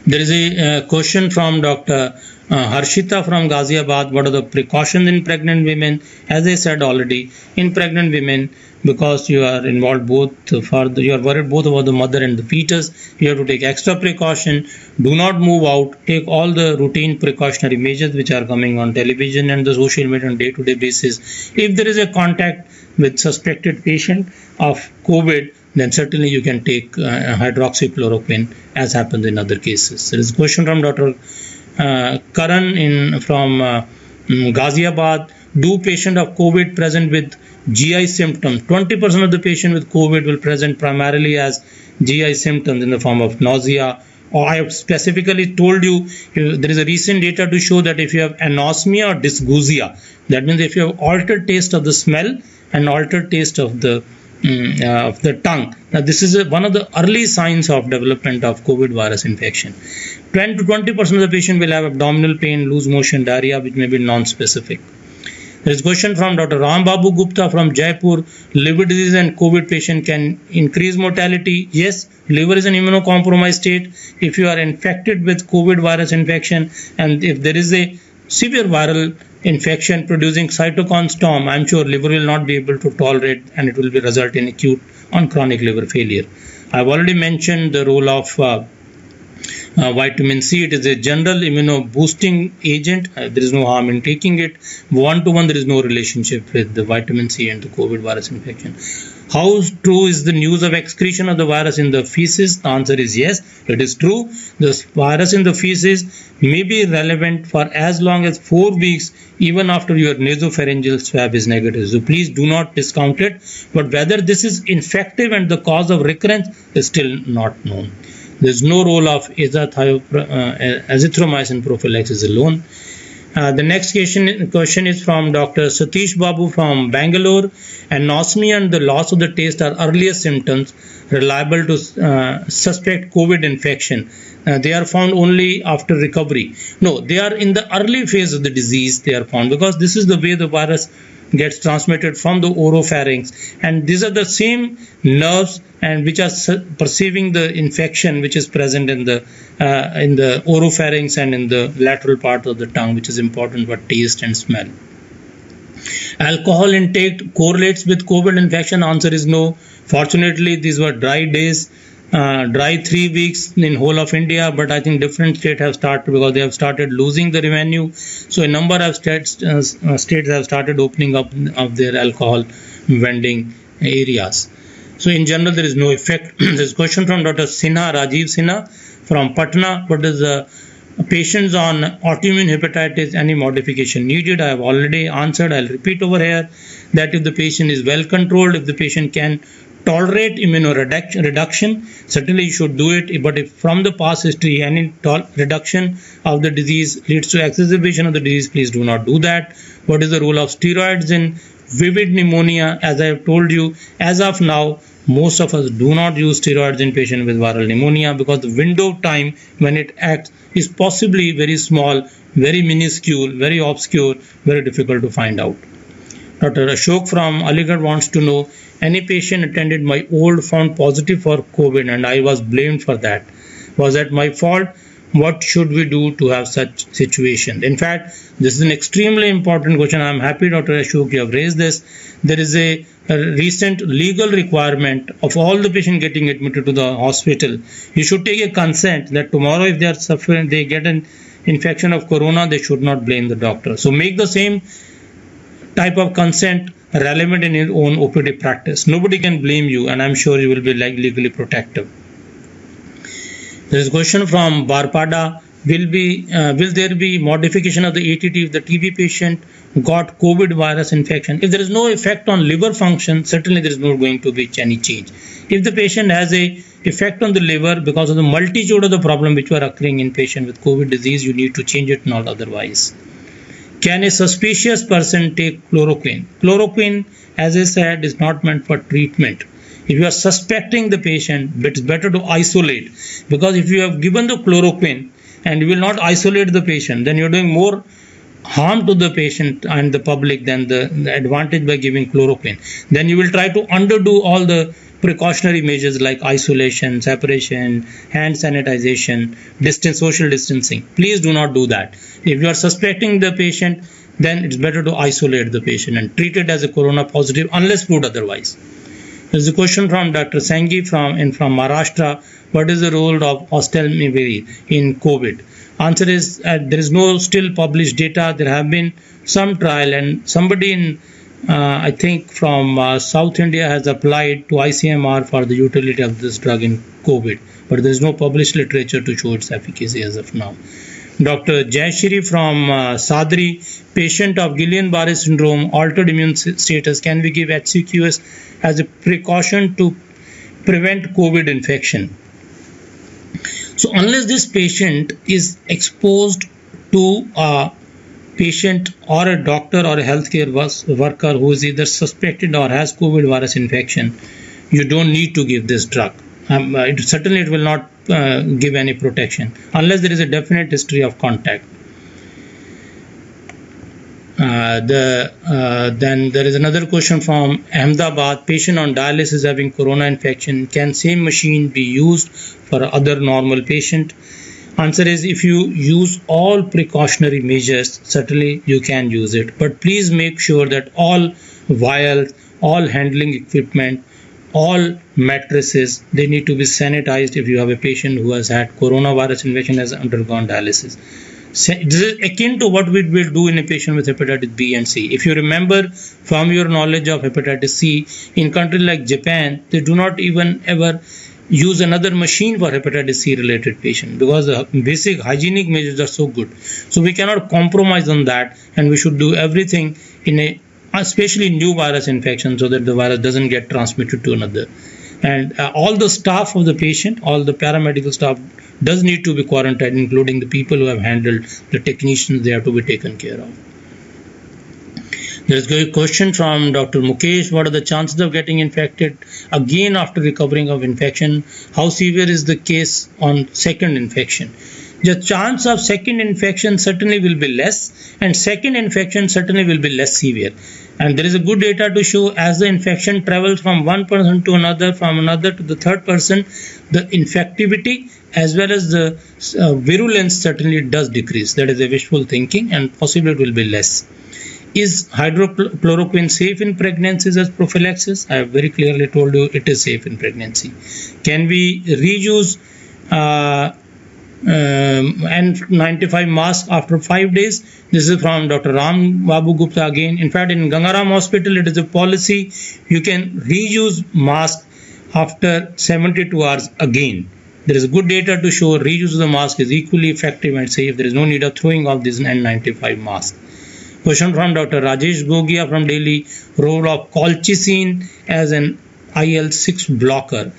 There is a question from Dr. Harshita from Ghaziabad. What are the precautions in pregnant women? As I said already, in pregnant women, because you are involved you are worried both about the mother and the fetus, you have to take extra precaution. Do not move out. Take all the routine precautionary measures which are coming on television and the social media on day-to-day basis. If there is a contact with suspected patient of COVID, then certainly you can take hydroxychloroquine, as happens in other cases. There is a question from Dr. Karan from Ghaziabad. Do patient of COVID present with GI symptoms? 20% of the patient with COVID will present primarily as GI symptoms in the form of nausea. Or I have specifically told you, there is a recent data to show that if you have anosmia or dysgeusia, that means if you have altered taste of the smell and altered taste of the tongue. Now this is one of the early signs of development of COVID virus infection. 10 to 20% of the patient will have abdominal pain, loose motion, diarrhea, which may be non-specific. There is a question from Dr. Ram Babu Gupta from Jaipur. Liver disease and COVID patient can increase mortality. Yes, liver is an immunocompromised state. If you are infected with COVID virus infection and if there is a severe viral infection producing cytokine storm, I'm sure liver will not be able to tolerate and it will be result in acute or chronic liver failure. I've already mentioned the role of vitamin C. It is a general immuno-boosting agent. There is no harm in taking it. One-to-one, there is no relationship with the vitamin C and the COVID virus infection. How true is the news of excretion of the virus in the feces? The answer is yes, it is true. The virus in the feces may be relevant for as long as 4 weeks, even after your nasopharyngeal swab is negative. So please do not discount it. But whether this is infective and the cause of recurrence is still not known. There is no role of azithromycin prophylaxis alone. The next question is from Dr. Satish Babu from Bangalore. Anosmia and the loss of the taste are earliest symptoms reliable to suspect COVID infection. They are found only after recovery. No, they are in the early phase of the disease they are found, because this is the way the virus gets transmitted from the oropharynx, and these are the same nerves and which are perceiving the infection which is present in the oropharynx and in the lateral part of the tongue, which is important for taste and smell. Alcohol intake correlates with COVID infection? Answer is no. Fortunately, these were dry days. dry 3 weeks in whole of India, but I think different states have started because they have started losing the revenue. So a number of states have started opening up of their alcohol vending areas. So in general, there is no effect. This question from Dr. Sinha, Rajiv Sinha from Patna. What is the patients on autoimmune hepatitis, any modification needed? I have already answered. I'll repeat over here that if the patient is well controlled, if the patient can tolerate immunoreduction, certainly you should do it. But if from the past history any reduction of the disease leads to exacerbation of the disease, please do not do that. What is the role of steroids in vivid pneumonia? As I have told you, as of now, most of us do not use steroids in patients with viral pneumonia because the window of time when it acts is possibly very small, very minuscule, very obscure, very difficult to find out. Dr. Ashok from Aligarh wants to know, any patient attended my old found positive for COVID and I was blamed for that. Was that my fault? What should we do to have such situation? In fact, this is an extremely important question. I'm happy, Dr. Ashok, you have raised this. There is a recent legal requirement of all the patients getting admitted to the hospital. You should take a consent that tomorrow if they are suffering, they get an infection of corona, they should not blame the doctor. So make the same type of consent relevant in your own OPD practice. Nobody can blame you, and I'm sure you will be legally protective. There is a question from Barpada. Will there be modification of the ATT if the TB patient got COVID virus infection? If there is no effect on liver function, certainly there is not going to be any change. If the patient has a effect on the liver because of the multitude of the problem which were occurring in patient with COVID disease, you need to change it, not otherwise. Can a suspicious person take chloroquine? Chloroquine, as I said, is not meant for treatment. If you are suspecting the patient, it's better to isolate, because if you have given the chloroquine and you will not isolate the patient, then you're doing more harm to the patient and the public than the advantage by giving chloroquine. Then you will try to underdo all the precautionary measures like isolation, separation, hand sanitization, social distancing. Please do not do that. If you are suspecting the patient, then it's better to isolate the patient and treat it as a corona positive unless proved otherwise. There's a question from Dr. Sanghi from Maharashtra. What is the role of oseltamivir in COVID? Answer is there is no still published data. There have been some trial, and somebody in I think from South India has applied to ICMR for the utility of this drug in COVID, but there is no published literature to show its efficacy as of now. Dr. Jayashri from Sadri, patient of Guillain-Barré syndrome, altered immune status, can we give HCQS as a precaution to prevent COVID infection? So unless this patient is exposed to a patient or a doctor or a healthcare worker who is either suspected or has COVID virus infection, you don't need to give this drug. Certainly it will not give any protection unless there is a definite history of contact. Then there is another question from Ahmedabad. Patient on dialysis having corona infection, can same machine be used for other normal patient? Answer is, if you use all precautionary measures, certainly you can use it. But please make sure that all vials, all handling equipment, all mattresses, they need to be sanitized if you have a patient who has had coronavirus infection, has undergone dialysis. This is akin to what we will do in a patient with hepatitis B and C. If you remember from your knowledge of hepatitis C, in countries like Japan, they do not even ever use another machine for hepatitis C related patient because the basic hygienic measures are so good. So we cannot compromise on that, and we should do everything in a especially new virus infection so that the virus doesn't get transmitted to another. And all the staff of the patient, all the paramedical staff does need to be quarantined, including the people who have handled the technicians. They have to be taken care of. There is a question from Dr. Mukesh. What are the chances of getting infected again after recovering of infection? How severe is the case on second infection? The chance of second infection certainly will be less, and second infection certainly will be less severe. And there is a good data to show as the infection travels from one person to another, from another to the third person, the infectivity as well as the virulence certainly does decrease. That is a wishful thinking, and possibly it will be less. Is hydrochloroquine safe in pregnancies as prophylaxis? I have very clearly told you it is safe in pregnancy. Can we reuse N95 mask after 5 days? This is from Dr. Ram Babu Gupta again. In fact, in Gangaram Hospital, it is a policy you can reuse mask after 72 hours again. There is good data to show reuse of the mask is equally effective and safe. There is no need of throwing off this N95 mask. Question from Dr. Rajesh Gogia from Delhi. Role of colchicine as an IL-6 blocker.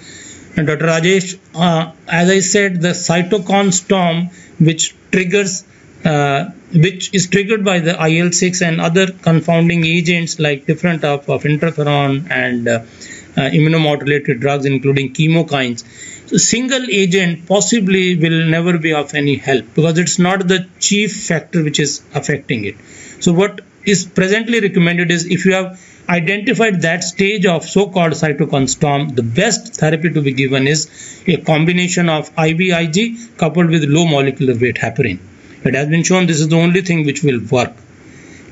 And Dr. Rajesh, as I said, the cytokine storm which is triggered by the IL-6 and other confounding agents like different type of interferon and immunomodulated drugs including chemokines. So single agent possibly will never be of any help because it's not the chief factor which is affecting it. So what is presently recommended is if you have identified that stage of so-called cytokine storm, the best therapy to be given is a combination of IVIG coupled with low molecular weight heparin. It has been shown this is the only thing which will work.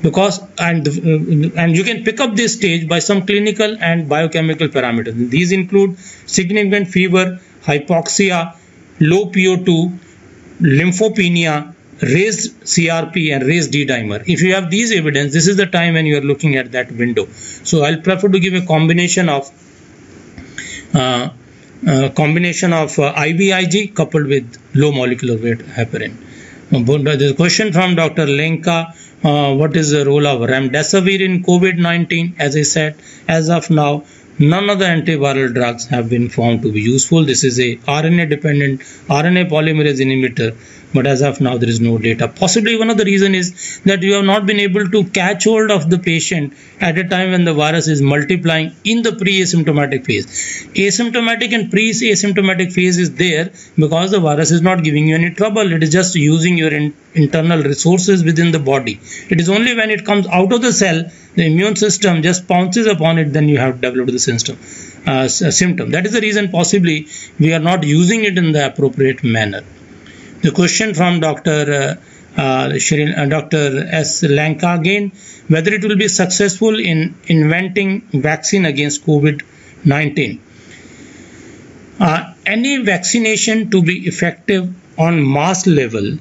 Because and you can pick up this stage by some clinical and biochemical parameters. These include significant fever, hypoxia, low PO2, lymphopenia, raised CRP and raised D-dimer. If you have these evidence, this is the time when you are looking at that window. So I'll prefer to give a combination of IVIG coupled with low molecular weight heparin. The question from Dr. Lenka, what is the role of remdesivir in COVID-19? As I said, as of now, none of the antiviral drugs have been found to be useful. This is a RNA-dependent RNA polymerase inhibitor, but as of now there is no data. Possibly one of the reason is that you have not been able to catch hold of the patient at a time when the virus is multiplying in the pre-asymptomatic phase. Asymptomatic and pre-asymptomatic phase is there because the virus is not giving you any trouble. It is just using your internal resources within the body. It is only when it comes out of the cell, the immune system just pounces upon it, then you have developed the symptom. That is the reason possibly we are not using it in the appropriate manner. The question from Dr. S. Lanka again, whether it will be successful in inventing vaccine against COVID-19. Any vaccination to be effective on mass level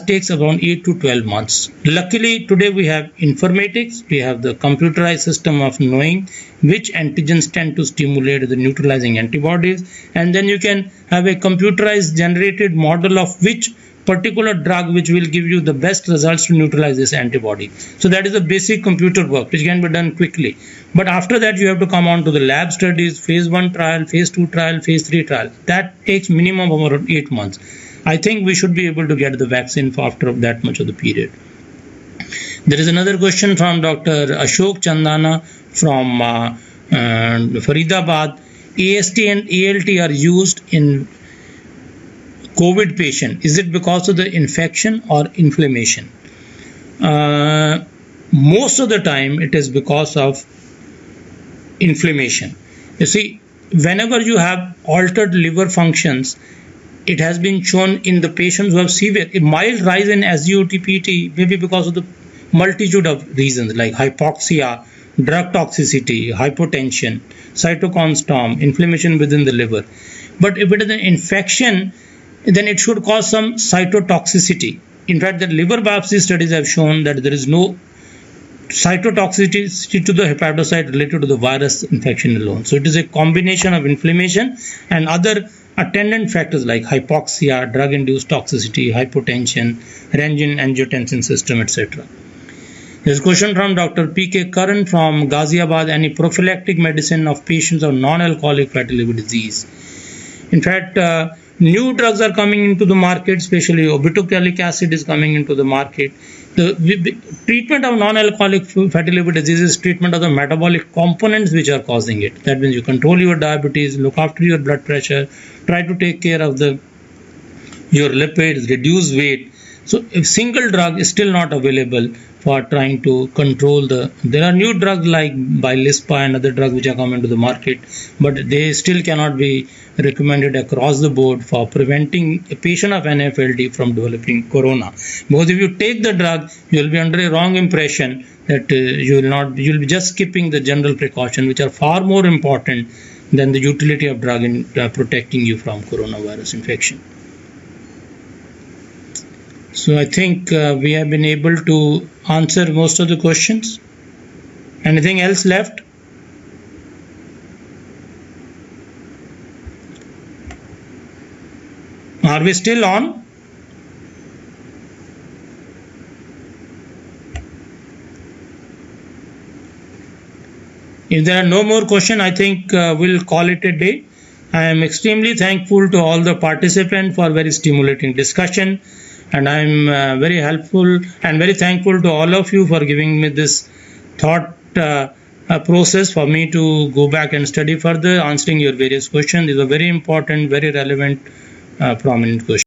takes around 8 to 12 months. Luckily, today we have informatics, we have the computerized system of knowing which antigens tend to stimulate the neutralizing antibodies, and then you can have a computerized generated model of which particular drug which will give you the best results to neutralize this antibody. So that is the basic computer work which can be done quickly. But after that you have to come on to the lab studies, phase 1 trial, phase 2 trial, phase 3 trial. That takes minimum of around 8 months. I think we should be able to get the vaccine for after that much of the period. There is another question from Dr. Ashok Chandana from Faridabad. AST and ALT are used in COVID patient. Is it because of the infection or inflammation? Most of the time it is because of inflammation. You see, whenever you have altered liver functions, it has been shown in the patients who have a mild rise in SGOT-PT, maybe because of the multitude of reasons like hypoxia, drug toxicity, hypotension, cytokine storm, inflammation within the liver. But if it is an infection, then it should cause some cytotoxicity. In fact, the liver biopsy studies have shown that there is no cytotoxicity to the hepatocyte related to the virus infection alone. So it is a combination of inflammation and other attendant factors like hypoxia, drug-induced toxicity, hypotension, renin-angiotensin system, etc. There's a question from Dr. P.K. Karan from Ghaziabad. Any prophylactic medicine of patients of non-alcoholic fatty liver disease? In fact, new drugs are coming into the market, especially obeticholic acid is coming into the market. The treatment of non-alcoholic fatty liver disease is treatment of the metabolic components which are causing it. That means you control your diabetes, look after your blood pressure, try to take care of your lipids, reduce weight. So a single drug is still not available for trying to control there are new drugs like Bilispa and other drugs which are coming to the market, but they still cannot be recommended across the board for preventing a patient of NAFLD from developing corona. Because if you take the drug, you will be under a wrong impression that you will be just skipping the general precaution, which are far more important than the utility of drug in protecting you from coronavirus infection. So I think we have been able to answer most of the questions. Anything else left? Are we still on? If there are no more questions, I think we'll call it a day. I am extremely thankful to all the participants for very stimulating discussion. And I'm very helpful and very thankful to all of you for giving me this thought process for me to go back and study further, answering your various questions. These are very important, very relevant, prominent questions.